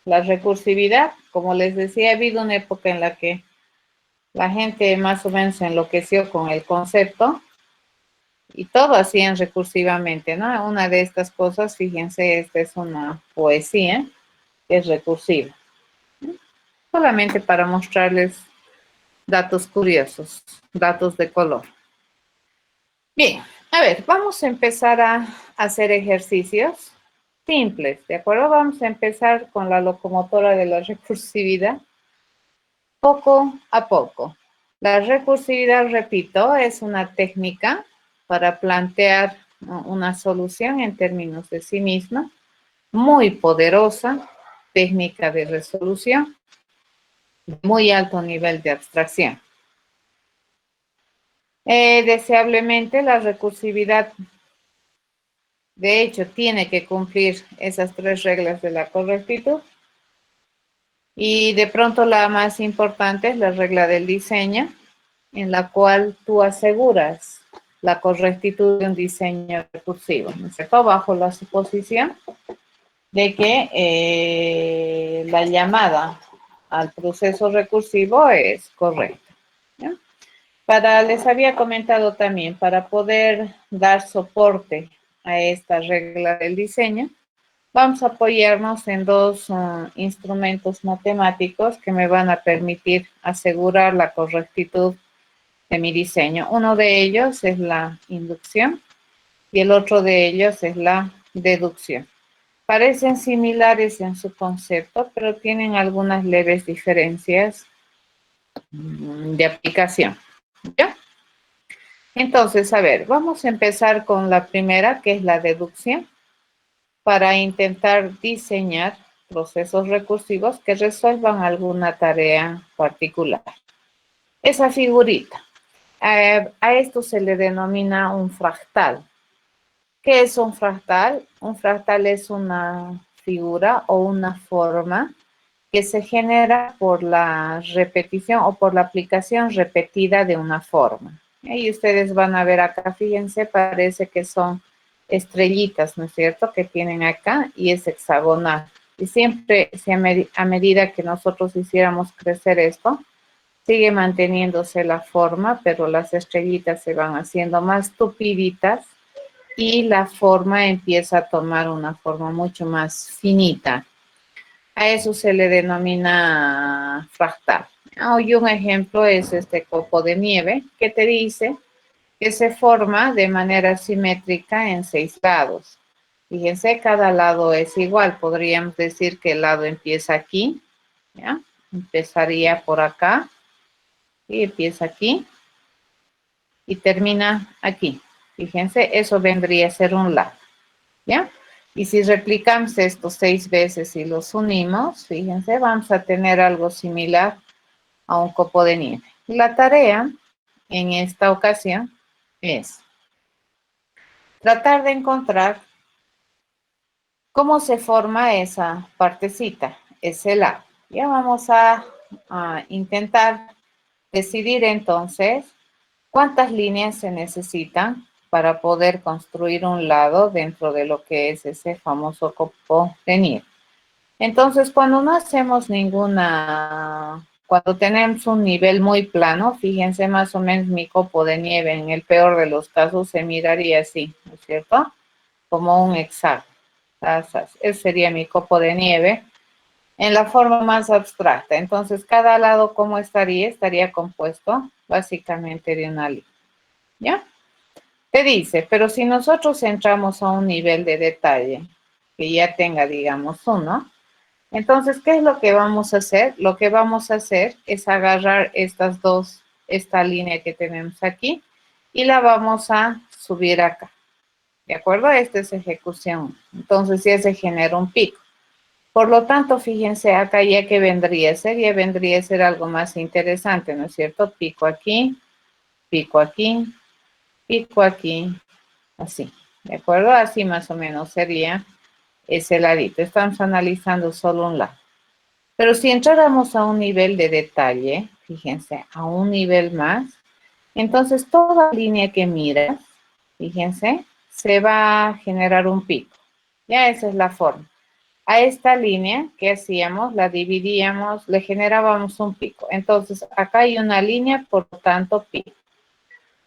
recursividad, como les decía, ha habido una época en la que la gente más o menos se enloqueció con el concepto y todo hacían recursivamente, ¿no? Una de estas cosas, fíjense, esta es una poesía que es recursiva, ¿no? Solamente para mostrarles datos curiosos, datos de color. Bien, a ver, vamos a empezar a hacer ejercicios simples, ¿de acuerdo? Vamos a empezar con la locomotora de la recursividad, poco a poco. La recursividad, repito, es una técnica para plantear una solución en términos de sí misma, muy poderosa, técnica de resolución, muy alto nivel de abstracción. Deseablemente, la recursividad, de hecho, tiene que cumplir esas 3 reglas de la correctitud. Y de pronto la más importante es la regla del diseño, en la cual tú aseguras la correctitud de un diseño recursivo, ¿no es cierto? Bajo la suposición de que la llamada al proceso recursivo es correcta, ¿no? Les había comentado también, para poder dar soporte a esta regla del diseño, vamos a apoyarnos en 2 instrumentos matemáticos que me van a permitir asegurar la correctitud de mi diseño. Uno de ellos es la inducción y el otro de ellos es la deducción. Parecen similares en su concepto, pero tienen algunas leves diferencias de aplicación, ¿ya? Entonces, a ver, vamos a empezar con la primera, que es la deducción, para intentar diseñar procesos recursivos que resuelvan alguna tarea particular. Esa figurita, a esto se le denomina un fractal. ¿Qué es un fractal? Un fractal es una figura o una forma que se genera por la repetición o por la aplicación repetida de una forma. Y ustedes van a ver acá, fíjense, parece que son estrellitas, ¿no es cierto?, que tienen acá, y es hexagonal. Y siempre, a medida que nosotros hiciéramos crecer esto, sigue manteniéndose la forma, pero las estrellitas se van haciendo más tupiditas y la forma empieza a tomar una forma mucho más finita. A eso se le denomina fractal. Y un ejemplo es este copo de nieve que te dice que se forma de manera simétrica en 6 lados. Fíjense, cada lado es igual. Podríamos decir que el lado empieza aquí, ¿ya? Empezaría por acá y empieza aquí y termina aquí. Fíjense, eso vendría a ser un lado, ¿ya? Y si replicamos estos 6 veces y los unimos, fíjense, vamos a tener algo similar a un copo de nieve. La tarea en esta ocasión es tratar de encontrar cómo se forma esa partecita, ese lado. Ya vamos a intentar decidir entonces cuántas líneas se necesitan para poder construir un lado dentro de lo que es ese famoso copo de nieve. Entonces, cuando no hacemos cuando tenemos un nivel muy plano, fíjense más o menos mi copo de nieve, en el peor de los casos se miraría así, ¿no es cierto? Como un hexágono. Tazas. Ese sería mi copo de nieve en la forma más abstracta. Entonces, cada lado, ¿cómo estaría? Estaría compuesto básicamente de una línea. ¿Ya? Te dice, pero si nosotros entramos a un nivel de detalle que ya tenga, digamos, uno, entonces, ¿qué es lo que vamos a hacer? Lo que vamos a hacer es agarrar estas dos, esta línea que tenemos aquí, y la vamos a subir acá. ¿De acuerdo? Esta es ejecución. Entonces ya se genera un pico. Por lo tanto, fíjense acá ya que vendría a ser, ya vendría a ser algo más interesante, ¿no es cierto? Pico aquí, pico aquí, pico aquí, así. ¿De acuerdo? Así más o menos sería ese ladito. Estamos analizando solo un lado. Pero si entráramos a un nivel de detalle, fíjense, a un nivel más, entonces toda línea que miras, fíjense, se va a generar un pico. Ya esa es la forma. A esta línea que hacíamos, la dividíamos, le generábamos un pico. Entonces acá hay una línea, por lo tanto pico.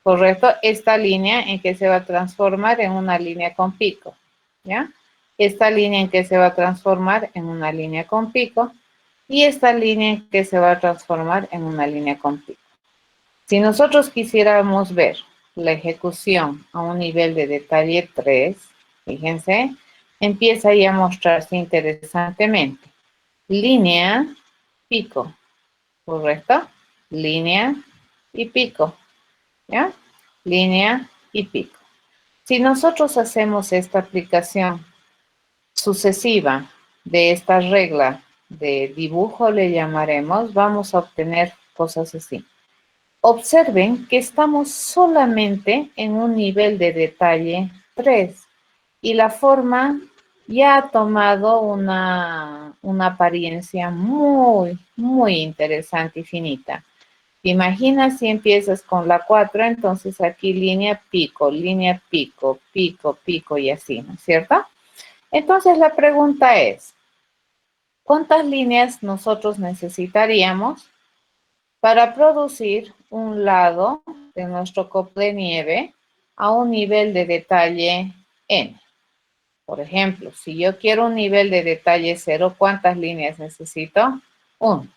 ¿Correcto? Esta línea en que se va a transformar en una línea con pico. ¿Ya? Esta línea en que se va a transformar en una línea con pico. Y esta línea que se va a transformar en una línea con pico. Si nosotros quisiéramos ver la ejecución a un nivel de detalle 3, fíjense, empieza ya a mostrarse interesantemente. Línea, pico, ¿correcto? Línea y pico, ¿ya? Línea y pico. Si nosotros hacemos esta aplicación sucesiva de esta regla de dibujo, le llamaremos, vamos a obtener cosas así. Observen que estamos solamente en un nivel de detalle 3 y la forma ya ha tomado una apariencia muy, muy interesante y finita. Imagina si empiezas con la 4, entonces aquí línea, pico, pico, pico y así, ¿no es cierto? Entonces la pregunta es, ¿cuántas líneas nosotros necesitaríamos para producir un lado de nuestro copo de nieve a un nivel de detalle n? Por ejemplo, si yo quiero un nivel de detalle 0, ¿cuántas líneas necesito? 1.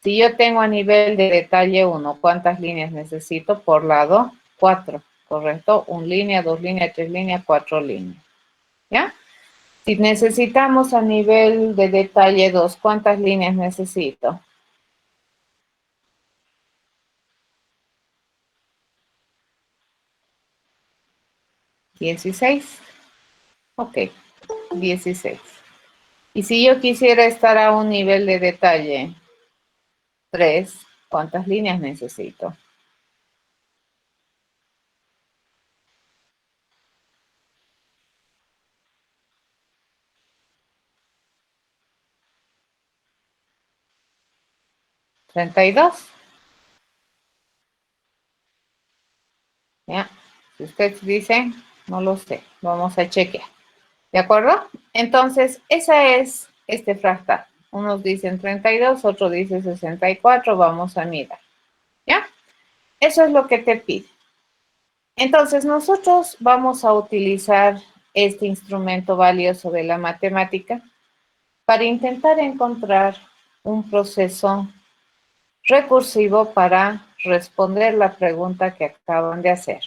Si yo tengo a nivel de detalle 1, ¿cuántas líneas necesito por lado? 4, ¿correcto? 1 línea, 2 líneas, 3 líneas, 4 líneas. ¿Ya? Si necesitamos a nivel de detalle 2, ¿cuántas líneas necesito? 16. Ok, 16. Y si yo quisiera estar a un nivel de detalle 3, ¿cuántas líneas necesito? 32. ¿Ya? Si ustedes dicen, no lo sé, vamos a chequear. ¿De acuerdo? Entonces, esa es este fractal. Unos dicen 32, otros dicen 64, vamos a mirar. ¿Ya? Eso es lo que te pide. Entonces, nosotros vamos a utilizar este instrumento valioso de la matemática para intentar encontrar un proceso recursivo para responder la pregunta que acaban de hacer.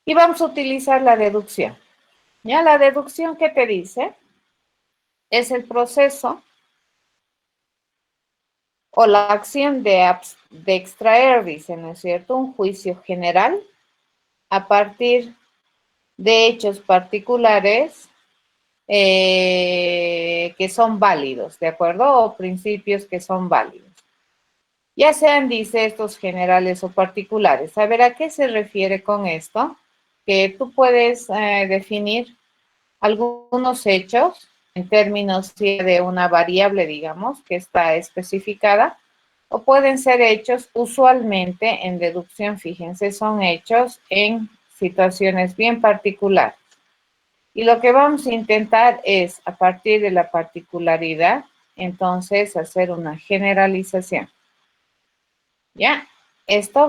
Y vamos a utilizar la deducción. ¿Ya? La deducción que te dice es el proceso o la acción de extraer, dice, ¿no es cierto?, un juicio general a partir de hechos particulares que son válidos, ¿de acuerdo? O principios que son válidos. Ya sean, dice, estos generales o particulares. A ver, ¿a qué se refiere con esto? Que tú puedes definir algunos hechos en términos de una variable, digamos, que está especificada, o pueden ser hechos usualmente en deducción, fíjense, son hechos en situaciones bien particulares. Y lo que vamos a intentar es, a partir de la particularidad, entonces hacer una generalización. ¿Ya? Esto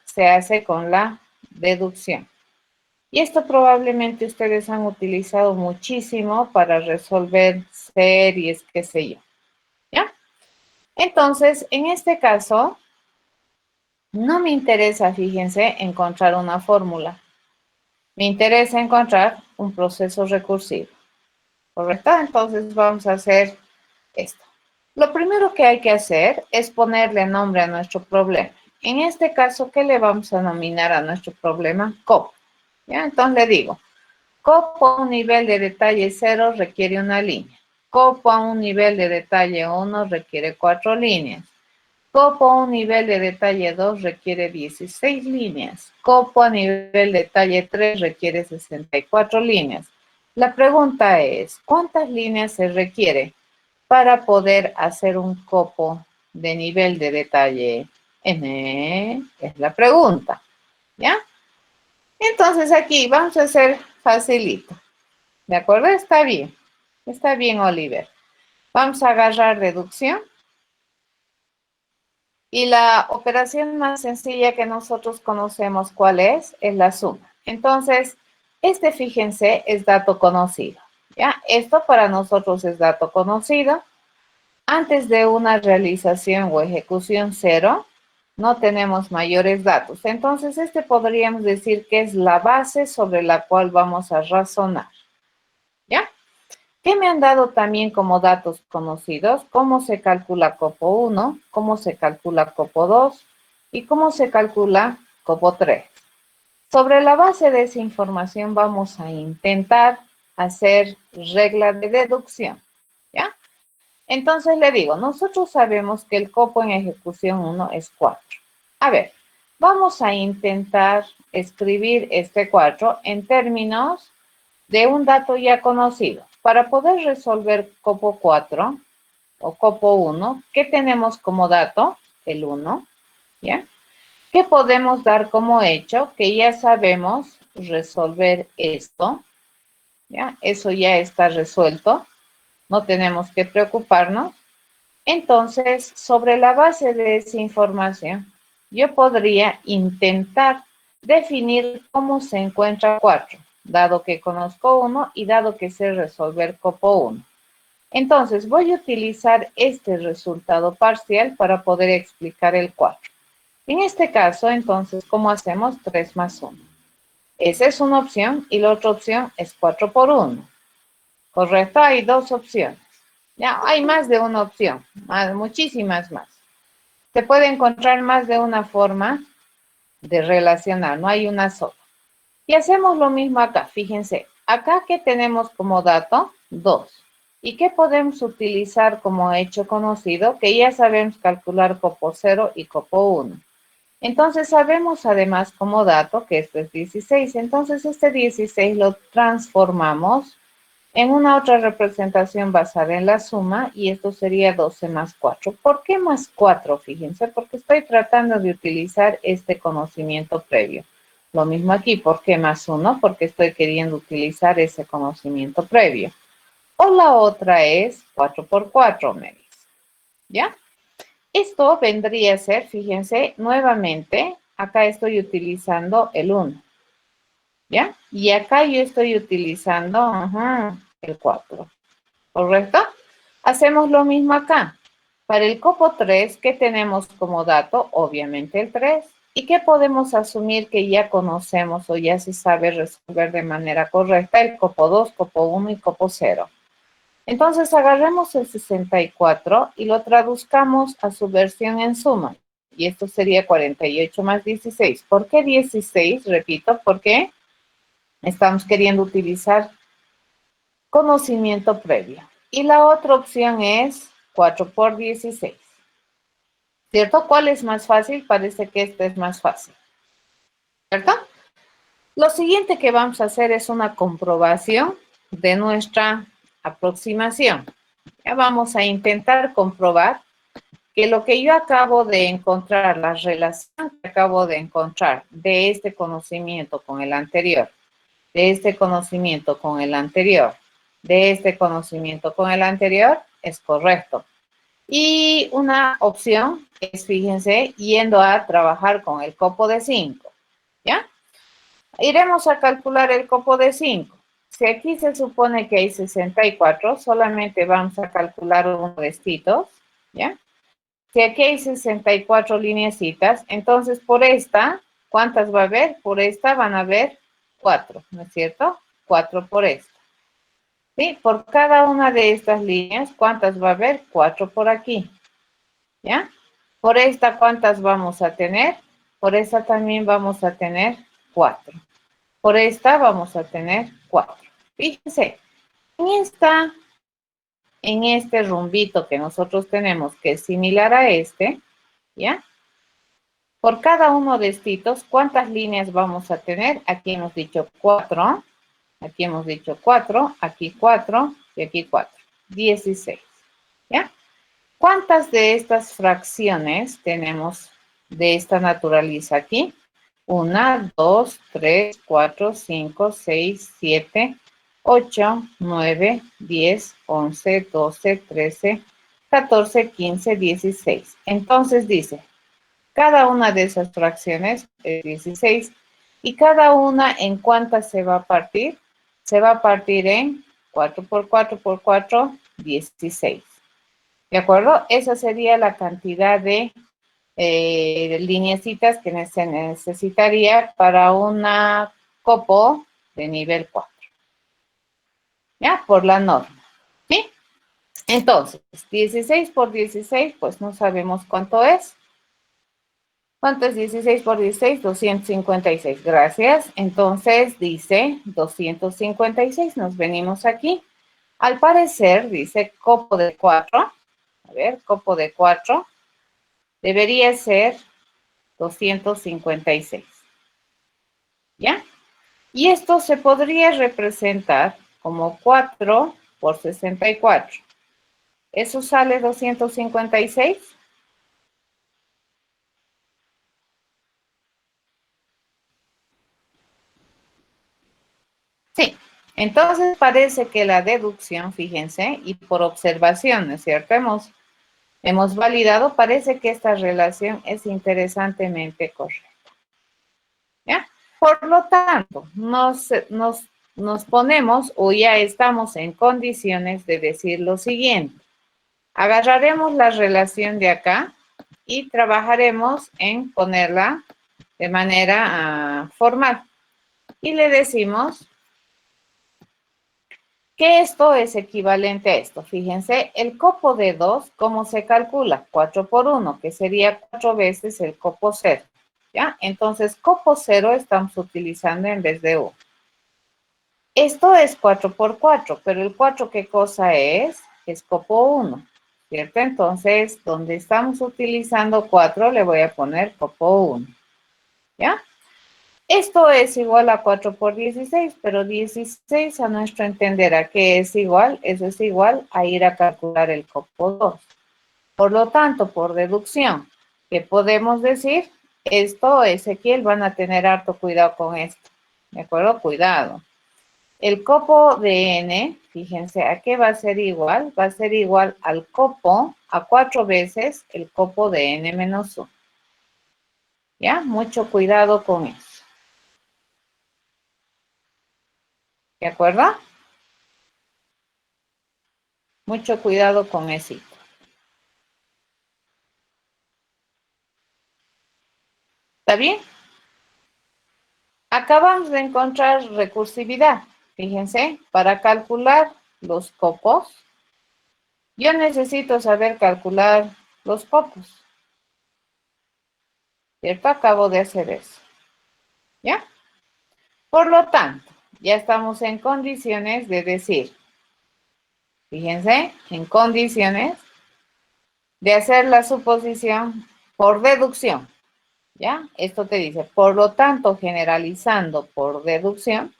se hace con la deducción. Y esto probablemente ustedes han utilizado muchísimo para resolver series, qué sé yo, ¿ya? Entonces, en este caso, no me interesa, fíjense, encontrar una fórmula. Me interesa encontrar un proceso recursivo, ¿correcto? Entonces vamos a hacer esto. Lo primero que hay que hacer es ponerle nombre a nuestro problema. En este caso, ¿qué le vamos a nominar a nuestro problema? COP. ¿Ya? Entonces le digo, COP a un nivel de detalle 0 requiere una línea. COP a un nivel de detalle 1 requiere 4 líneas. COP a un nivel de detalle 2 requiere 16 líneas. COP a nivel de detalle 3 requiere 64 líneas. La pregunta es, ¿cuántas líneas se requiere para poder hacer un copo de nivel de detalle N? Es la pregunta, ¿ya? Entonces aquí vamos a hacer facilito, ¿de acuerdo? Está bien, Oliver. Vamos a agarrar deducción y la operación más sencilla que nosotros conocemos, ¿cuál es? Es la suma. Entonces, fíjense, es dato conocido, ¿ya? Esto para nosotros es dato conocido. Antes de una realización o ejecución cero, no tenemos mayores datos. Entonces, podríamos decir que es la base sobre la cual vamos a razonar, ¿ya? ¿Qué me han dado también como datos conocidos? ¿Cómo se calcula copo 1? ¿Cómo se calcula copo 2? ¿Y cómo se calcula copo 3? Sobre la base de esa información vamos a intentar hacer regla de deducción, ¿ya? Entonces le digo, nosotros sabemos que el copo en ejecución 1 es 4. A ver, vamos a intentar escribir este 4 en términos de un dato ya conocido. Para poder resolver copo 4 o copo 1, ¿qué tenemos como dato? El 1, ¿ya? ¿Qué podemos dar como hecho? Que ya sabemos resolver esto, ¿ya? Eso ya está resuelto, no tenemos que preocuparnos. Entonces, sobre la base de esa información, yo podría intentar definir cómo se encuentra 4, dado que conozco 1 y dado que sé resolver copo 1. Entonces, voy a utilizar este resultado parcial para poder explicar el 4. En este caso, entonces, ¿cómo hacemos? 3 más 1. Esa es una opción y la otra opción es 4 por 1. ¿Correcto? Hay dos opciones. Ya, hay más de una opción, muchísimas más. Se puede encontrar más de una forma de relacionar, no hay una sola. Y hacemos lo mismo acá, fíjense. Acá, ¿qué tenemos como dato? 2. ¿Y qué podemos utilizar como hecho conocido? Que ya sabemos calcular copo 0 y copo 1. Entonces, sabemos además como dato que esto es 16. Entonces, 16 lo transformamos en una otra representación basada en la suma, y esto sería 12 más 4. ¿Por qué más 4? Fíjense, porque estoy tratando de utilizar este conocimiento previo. Lo mismo aquí, ¿por qué más 1? Porque estoy queriendo utilizar ese conocimiento previo. O la otra es 4 por 4, me dice. ¿Ya? Esto vendría a ser, fíjense, nuevamente, acá estoy utilizando el 1. ¿Ya? Y acá yo estoy utilizando el 4. ¿Correcto? Hacemos lo mismo acá. Para el copo 3, ¿qué tenemos como dato? Obviamente el 3. ¿Y qué podemos asumir que ya conocemos o ya se sabe resolver de manera correcta? El copo 2, copo 1 y copo 0. Entonces agarremos el 64 y lo traduzcamos a su versión en suma. Y esto sería 48 más 16. ¿Por qué 16? Repito, porque estamos queriendo utilizar conocimiento previo. Y la otra opción es 4 por 16. ¿Cierto? ¿Cuál es más fácil? Parece que este es más fácil. ¿Cierto? Lo siguiente que vamos a hacer es una comprobación de nuestra aproximación. Ya vamos a intentar comprobar que lo que yo acabo de encontrar, la relación que acabo de encontrar de este conocimiento con el anterior, de este conocimiento con el anterior, de este conocimiento con el anterior, es correcto. Y una opción es, fíjense, yendo a trabajar con el copo de 5, ¿ya? Iremos a calcular el copo de 5. Si aquí se supone que hay 64, solamente vamos a calcular uno de estos, ¿ya? Si aquí hay 64 lineecitas, entonces por esta, ¿cuántas va a haber? Por esta van a haber 4, ¿no es cierto? 4 por esta. ¿Sí? Por cada una de estas líneas, ¿cuántas va a haber? 4 por aquí, ¿ya? Por esta, ¿cuántas vamos a tener? Por esta también vamos a tener 4. Por esta vamos a tener 4. Fíjense, en este rumbito que nosotros tenemos, que es similar a este, ¿ya? Por cada uno de estos, ¿cuántas líneas vamos a tener? Aquí hemos dicho 4, aquí hemos dicho 4, aquí 4 y aquí 4. 16, ¿ya? ¿Cuántas de estas fracciones tenemos de esta naturaleza aquí? 1, 2, 3, 4, 5, 6, 7, 8, 9, 10, 11, 12, 13, 14, 15, 16. Entonces dice, cada una de esas fracciones es 16 y cada una en cuántas se va a partir. Se va a partir en 4 por 4 por 4, 16. ¿De acuerdo? Esa sería la cantidad de lineecitas que se necesitaría para una copo de nivel 4. ¿Ya? Por la norma. ¿Sí? Entonces, 16 por 16, pues no sabemos cuánto es. ¿Cuánto es 16 por 16? 256. Gracias. Entonces dice 256. Nos venimos aquí. Al parecer dice copo de 4. A ver, copo de 4. Debería ser 256. ¿Ya? Y esto se podría representar como 4 por 64. ¿Eso sale 256? Sí. Entonces parece que la deducción, fíjense, y por observación, ¿no es cierto? Hemos validado, parece que esta relación es interesantemente correcta. ¿Ya? Por lo tanto, nos ponemos o ya estamos en condiciones de decir lo siguiente. Agarraremos la relación de acá y trabajaremos en ponerla de manera formal. Y le decimos que esto es equivalente a esto. Fíjense, el copo de 2, ¿cómo se calcula? 4 por 1, que sería 4 veces el copo 0. ¿Ya? Entonces, copo 0 estamos utilizando en vez de 1. Esto es 4 por 4, pero el 4, ¿qué cosa es? Es copo 1, ¿cierto? Entonces, donde estamos utilizando 4, le voy a poner copo 1, ¿ya? Esto es igual a 4 por 16, pero 16 a nuestro entender, ¿a qué es igual? Eso es igual a ir a calcular el copo 2. Por lo tanto, por deducción, ¿qué podemos decir? Esto, Ezequiel, van a tener harto cuidado con esto, ¿de acuerdo? Cuidado. El copo de n, fíjense, ¿a qué va a ser igual? Va a ser igual al copo, a 4 veces el copo de n menos 1. ¿Ya? Mucho cuidado con eso. ¿De acuerdo? Mucho cuidado con eso. ¿Está bien? Acabamos de encontrar recursividad. Fíjense, para calcular los copos, yo necesito saber calcular los copos. ¿Cierto? Acabo de hacer eso. ¿Ya? Por lo tanto, ya estamos en condiciones de decir, fíjense, en condiciones de hacer la suposición por deducción, ¿ya? Esto te dice, por lo tanto, generalizando por deducción,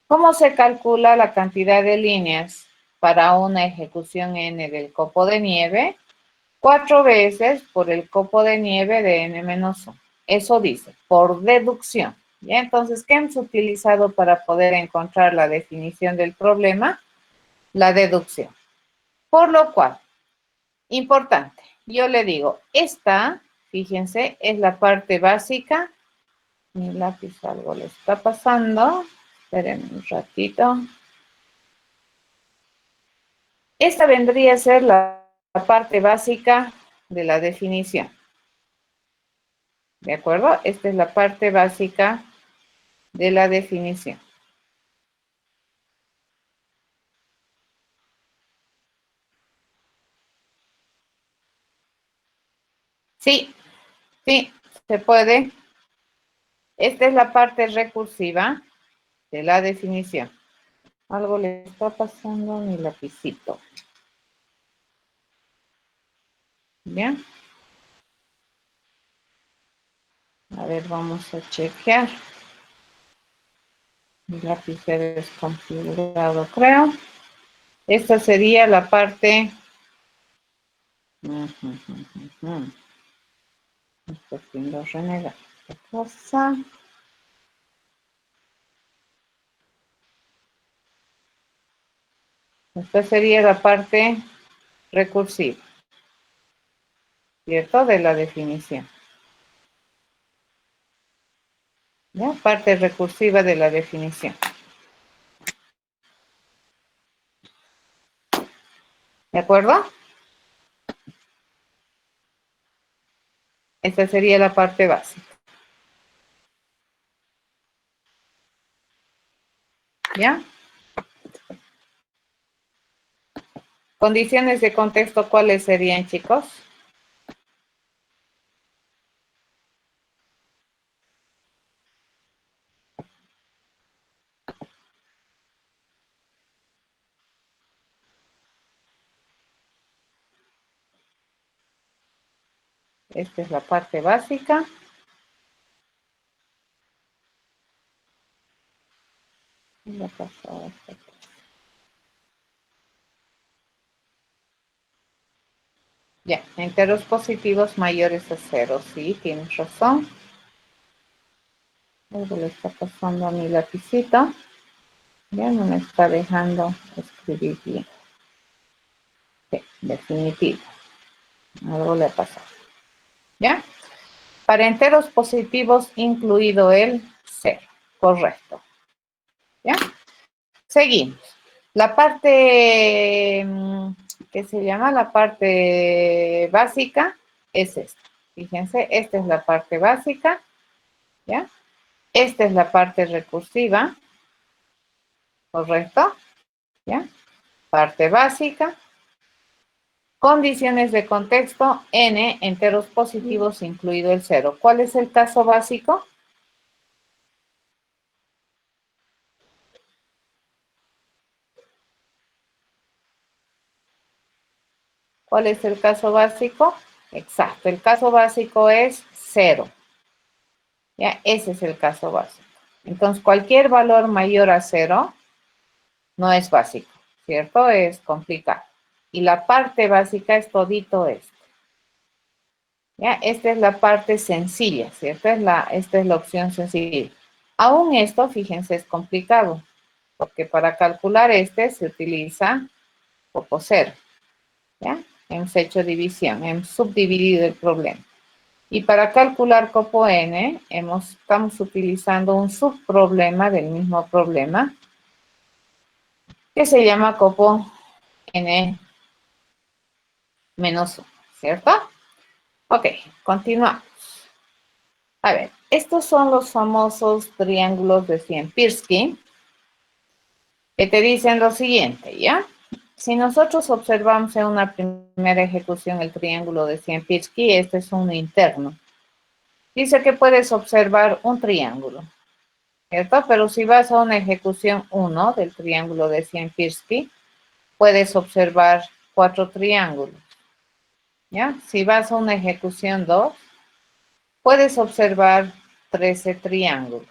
¿cómo se calcula la cantidad de líneas para una ejecución n del copo de nieve? 4 veces por el copo de nieve de n-1. Eso dice, por deducción. ¿Ya? Entonces, ¿qué hemos utilizado para poder encontrar la definición del problema? La deducción. Por lo cual, importante, yo le digo, esta, fíjense, es la parte básica Mi lápiz algo le está pasando. Esperen un ratito. Esta vendría a ser la parte básica de la definición. ¿De acuerdo? Esta es la parte básica de la definición. Sí, sí, se puede. Esta es la parte recursiva de la definición. Algo le está pasando a mi lapicito. ¿Bien? A ver, vamos a chequear. Mi lápiz se ha desconfigurado, creo. Esta sería la parte... Esto haciendo renegar. ¿Qué cosa? Esta sería la parte recursiva, ¿cierto? De la definición. ¿Ya? Parte recursiva de la definición. ¿De acuerdo? Esta sería la parte básica. ¿Ya? Condiciones de contexto, ¿cuáles serían, chicos? Esta es la parte básica. Ya, enteros positivos mayores a 0. Sí, tienes razón. Algo le está pasando a mi lapicito. Ya no me está dejando escribir bien. Sí, definitivo. Algo le ha pasado. ¿Ya? Para enteros positivos, incluido el 0. Correcto. ¿Ya? Seguimos. La parte que se llama la parte básica es esta. Fíjense, esta es la parte básica. ¿Ya? Esta es la parte recursiva. ¿Correcto? ¿Ya? Parte básica. Condiciones de contexto, n, enteros positivos, incluido el 0. ¿Cuál es el caso básico? ¿Cuál es el caso básico? Exacto, el caso básico es 0. ¿Ya? Ese es el caso básico. Entonces, cualquier valor mayor a 0 no es básico, ¿cierto? Es complicado. Y la parte básica es todito esto. ¿Ya? Esta es la parte sencilla, ¿cierto? Esta es la opción sencilla. Aún esto, fíjense, es complicado, porque para calcular este se utiliza copo cero, ¿ya? Hemos hecho división, hemos subdividido el problema. Y para calcular copo n, estamos utilizando un subproblema del mismo problema, que se llama copo n menos 1, ¿cierto? Ok, continuamos. A ver, estos son los famosos triángulos de Sierpinski, que te dicen lo siguiente, ¿ya? Si nosotros observamos en una primera ejecución el triángulo de Sierpinski, este es un interno. Dice que puedes observar un triángulo, ¿cierto? Pero si vas a una ejecución 1 del triángulo de Sierpinski, puedes observar 4 triángulos, ¿ya? Si vas a una ejecución 2, puedes observar 13 triángulos.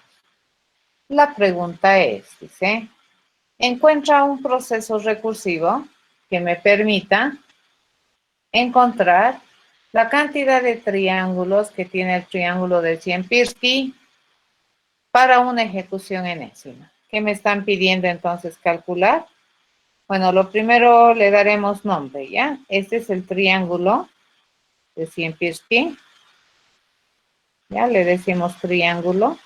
La pregunta es, dice, encuentra un proceso recursivo que me permita encontrar la cantidad de triángulos que tiene el triángulo de Sierpinski para una ejecución enésima. ¿Qué me están pidiendo entonces calcular? Bueno, lo primero le daremos nombre, ¿ya? Este es el triángulo de Sierpinski. Ya le decimos triángulo.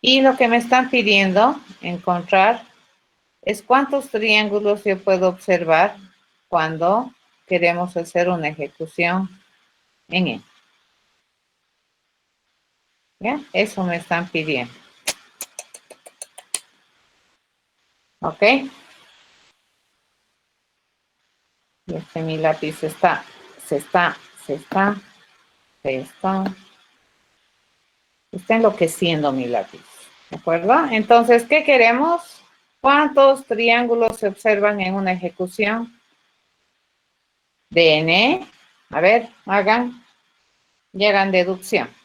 Y lo que me están pidiendo encontrar es cuántos triángulos yo puedo observar cuando queremos hacer una ejecución en E. ¿Ya? Eso me están pidiendo. ¿Ok? Y mi lápiz se está enloqueciendo mi lápiz. ¿De acuerdo? Entonces, ¿qué queremos? ¿Cuántos triángulos se observan en una ejecución de N? A ver, y hagan deducción.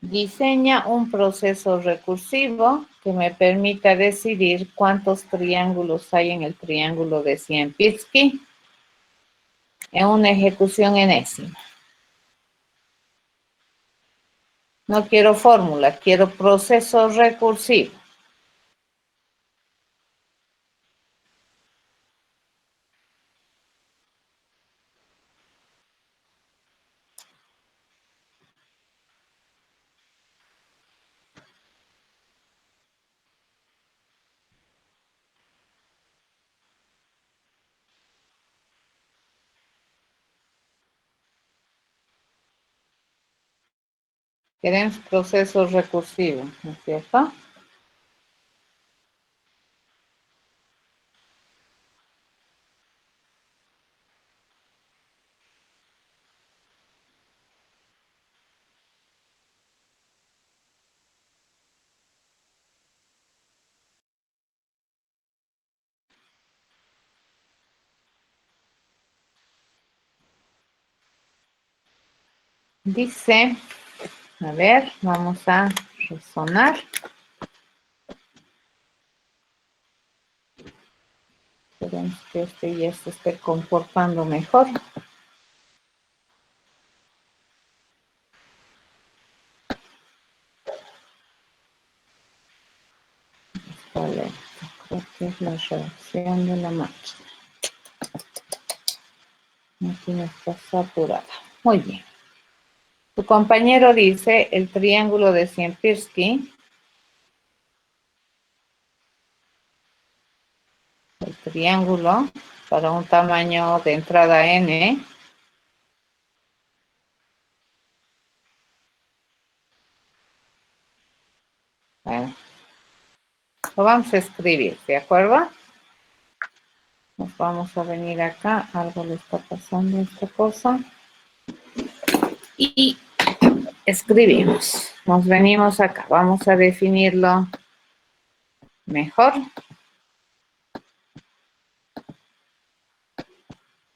Diseña un proceso recursivo que me permita decidir cuántos triángulos hay en el triángulo de Sierpinski en una ejecución enésima. No quiero fórmula, quiero proceso recursivo. Queremos procesos recursivos, ¿no es cierto? Dice, a ver, vamos a resonar. Esperemos que este ya se esté comportando mejor. Vale, creo que es la reacción de la máquina. La máquina está saturada. Muy bien. Tu compañero dice el triángulo de Sierpinski. El triángulo para un tamaño de entrada n. Bueno, lo vamos a escribir, ¿de acuerdo? Nos vamos a venir acá, algo le está pasando a esta cosa. Y escribimos. Nos venimos acá, vamos a definirlo mejor.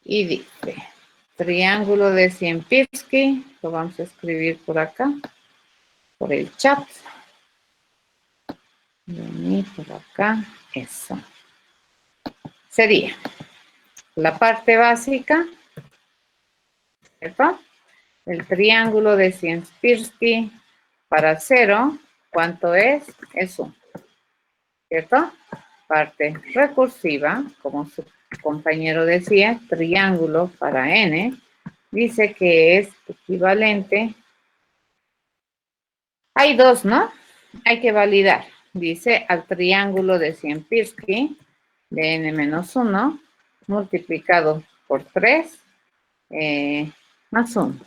Y dice, triángulo de Sierpinski, lo vamos a escribir por acá, por el chat. Vení por acá, eso. Sería la parte básica, ¿cierto? El triángulo de Sierpinski para 0, ¿cuánto es? Es 1, ¿cierto? Parte recursiva, como su compañero decía, triángulo para n, dice que es equivalente. Hay dos, ¿no? Hay que validar. Dice al triángulo de Sierpinski de n-1 multiplicado por 3 más 1.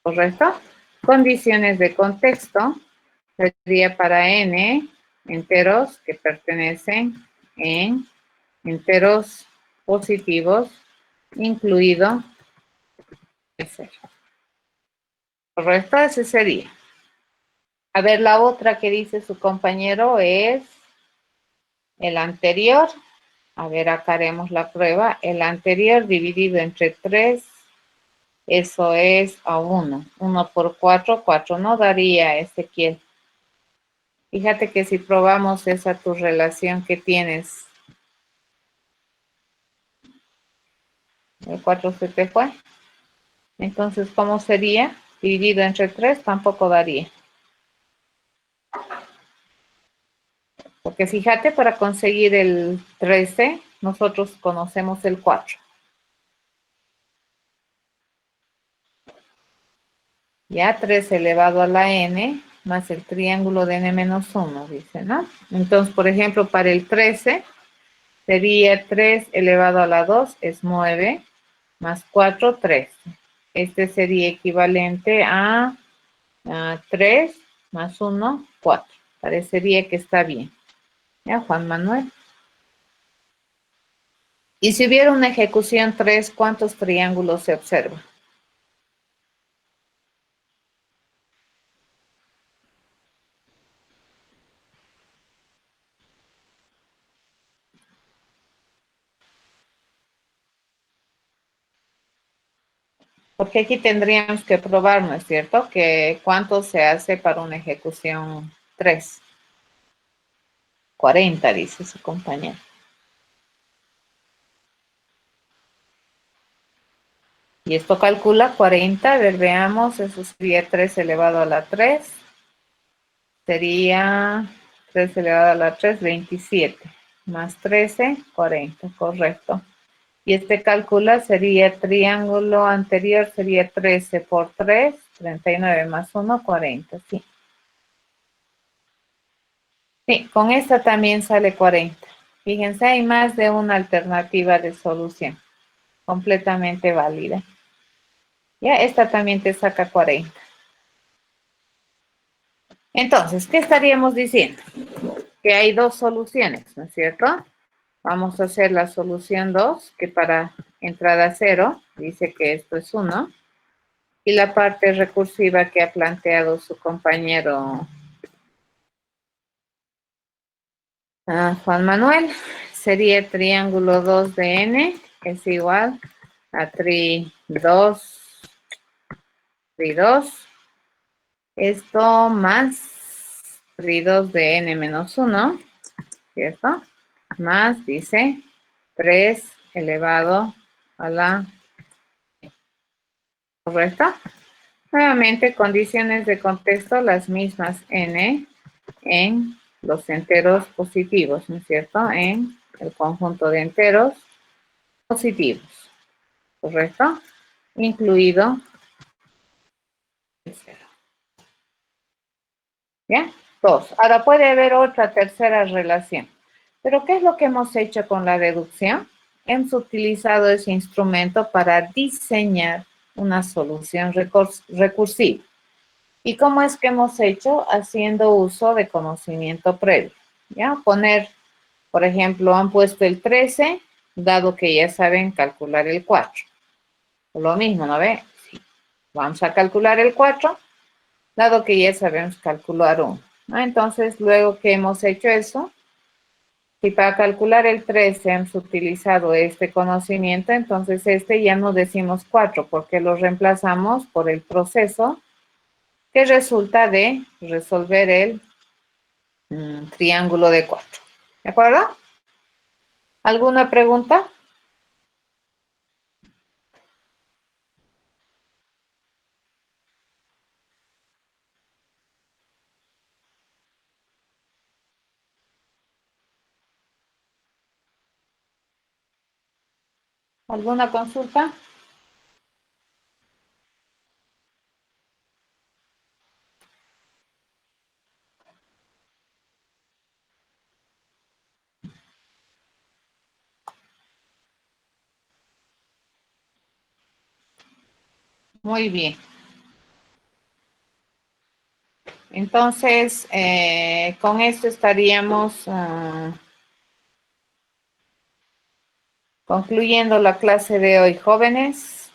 ¿Correcto? Condiciones de contexto sería para n enteros que pertenecen en enteros positivos, incluido el 0. ¿Correcto? Ese sería. A ver, la otra que dice su compañero es el anterior. A ver, acá haremos la prueba. El anterior dividido entre 3 Eso es a 1. 1 por 4, 4 no daría, Ezequiel. Fíjate que si probamos esa tu relación que tienes, el 4 se te fue. Entonces, ¿cómo sería? Dividido entre 3 tampoco daría. Porque fíjate, para conseguir el 13, nosotros conocemos el 4. Ya 3 elevado a la n más el triángulo de n menos 1, dice, ¿no? Entonces, por ejemplo, para el 13 sería 3 elevado a la 2 es 9, más 4, 13. Este sería equivalente a 3 más 1, 4. Parecería que está bien. ¿Ya, Juan Manuel? Y si hubiera una ejecución 3, ¿cuántos triángulos se observan? Porque aquí tendríamos que probar, ¿no es cierto? Que cuánto se hace para una ejecución 3. 40, dice su compañero. Y esto calcula 40, a ver, veamos, eso sería 3 elevado a la 3. Sería 3 elevado a la 3, 27. Más 13, 40, correcto. Y este calcula, sería triángulo anterior, sería 13 por 3, 39 más 1, 40, sí. Sí, con esta también sale 40. Fíjense, hay más de una alternativa de solución, completamente válida. Ya, esta también te saca 40. Entonces, ¿qué estaríamos diciendo? Que hay dos soluciones, ¿no es cierto? Vamos a hacer la solución 2, que para entrada 0 dice que esto es 1, y la parte recursiva que ha planteado su compañero Juan Manuel sería triángulo 2 de n es igual a tri 2, tri 2, esto más tri 2 de n menos 1, ¿cierto? Más, dice, 3 elevado a la, ¿correcto? Nuevamente, condiciones de contexto las mismas n en los enteros positivos, ¿no es cierto? En el conjunto de enteros positivos, ¿correcto? Incluido el cero. ¿Bien? Dos. Ahora puede haber otra tercera relación. Pero ¿qué es lo que hemos hecho con la deducción? Hemos utilizado ese instrumento para diseñar una solución recursiva. ¿Y cómo es que hemos hecho? Haciendo uso de conocimiento previo. ¿Ya? Poner, por ejemplo, han puesto el 13, dado que ya saben calcular el 4. Lo mismo, ¿no ve? Sí. Vamos a calcular el 4, dado que ya sabemos calcular 1. ¿No? Entonces, luego que hemos hecho eso, si para calcular el 13 hemos utilizado este conocimiento, entonces este ya no decimos 4, porque lo reemplazamos por el proceso que resulta de resolver el triángulo de 4. ¿De acuerdo? ¿Alguna pregunta? ¿Alguna consulta? Muy bien. Entonces, con esto estaríamos concluyendo la clase de hoy, jóvenes.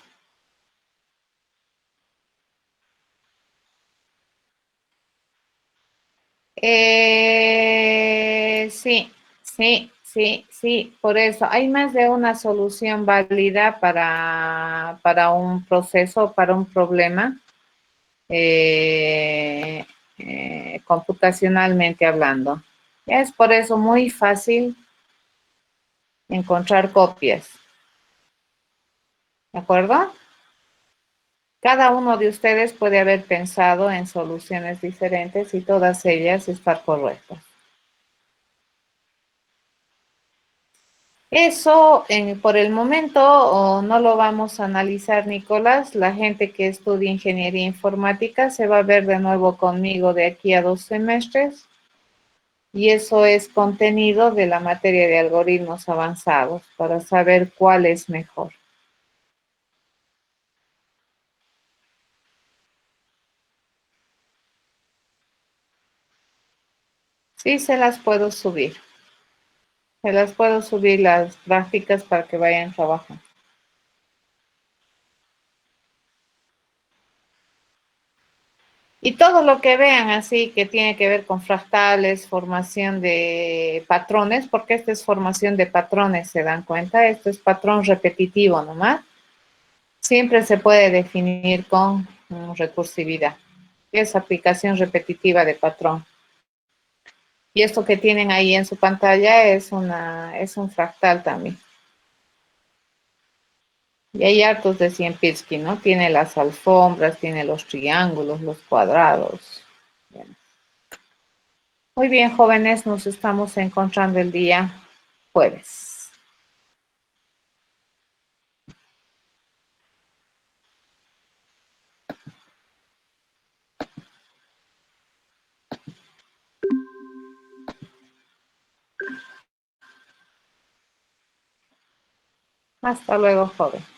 Sí, sí, Sí, sí, por eso hay más de una solución válida para un proceso, para un problema, eh, computacionalmente hablando. Es por eso muy fácil encontrar copias, ¿de acuerdo? Cada uno de ustedes puede haber pensado en soluciones diferentes y todas ellas estar correctas. Eso por el momento no lo vamos a analizar, Nicolás. La gente que estudia ingeniería informática se va a ver de nuevo conmigo de aquí a 2 semestres y eso es contenido de la materia de algoritmos avanzados para saber cuál es mejor. Sí, se las puedo subir. Se las puedo subir las prácticas para que vayan trabajando. Y todo lo que vean así que tiene que ver con fractales, formación de patrones, porque esta es formación de patrones, ¿se dan cuenta? Esto es patrón repetitivo nomás. Siempre se puede definir con recursividad. Es aplicación repetitiva de patrón. Y esto que tienen ahí en su pantalla es un fractal también. Y hay hartos de Sierpinski, ¿no? Tiene las alfombras, tiene los triángulos, los cuadrados. Bien. Muy bien, jóvenes, nos estamos encontrando el día jueves. Hasta luego, joven.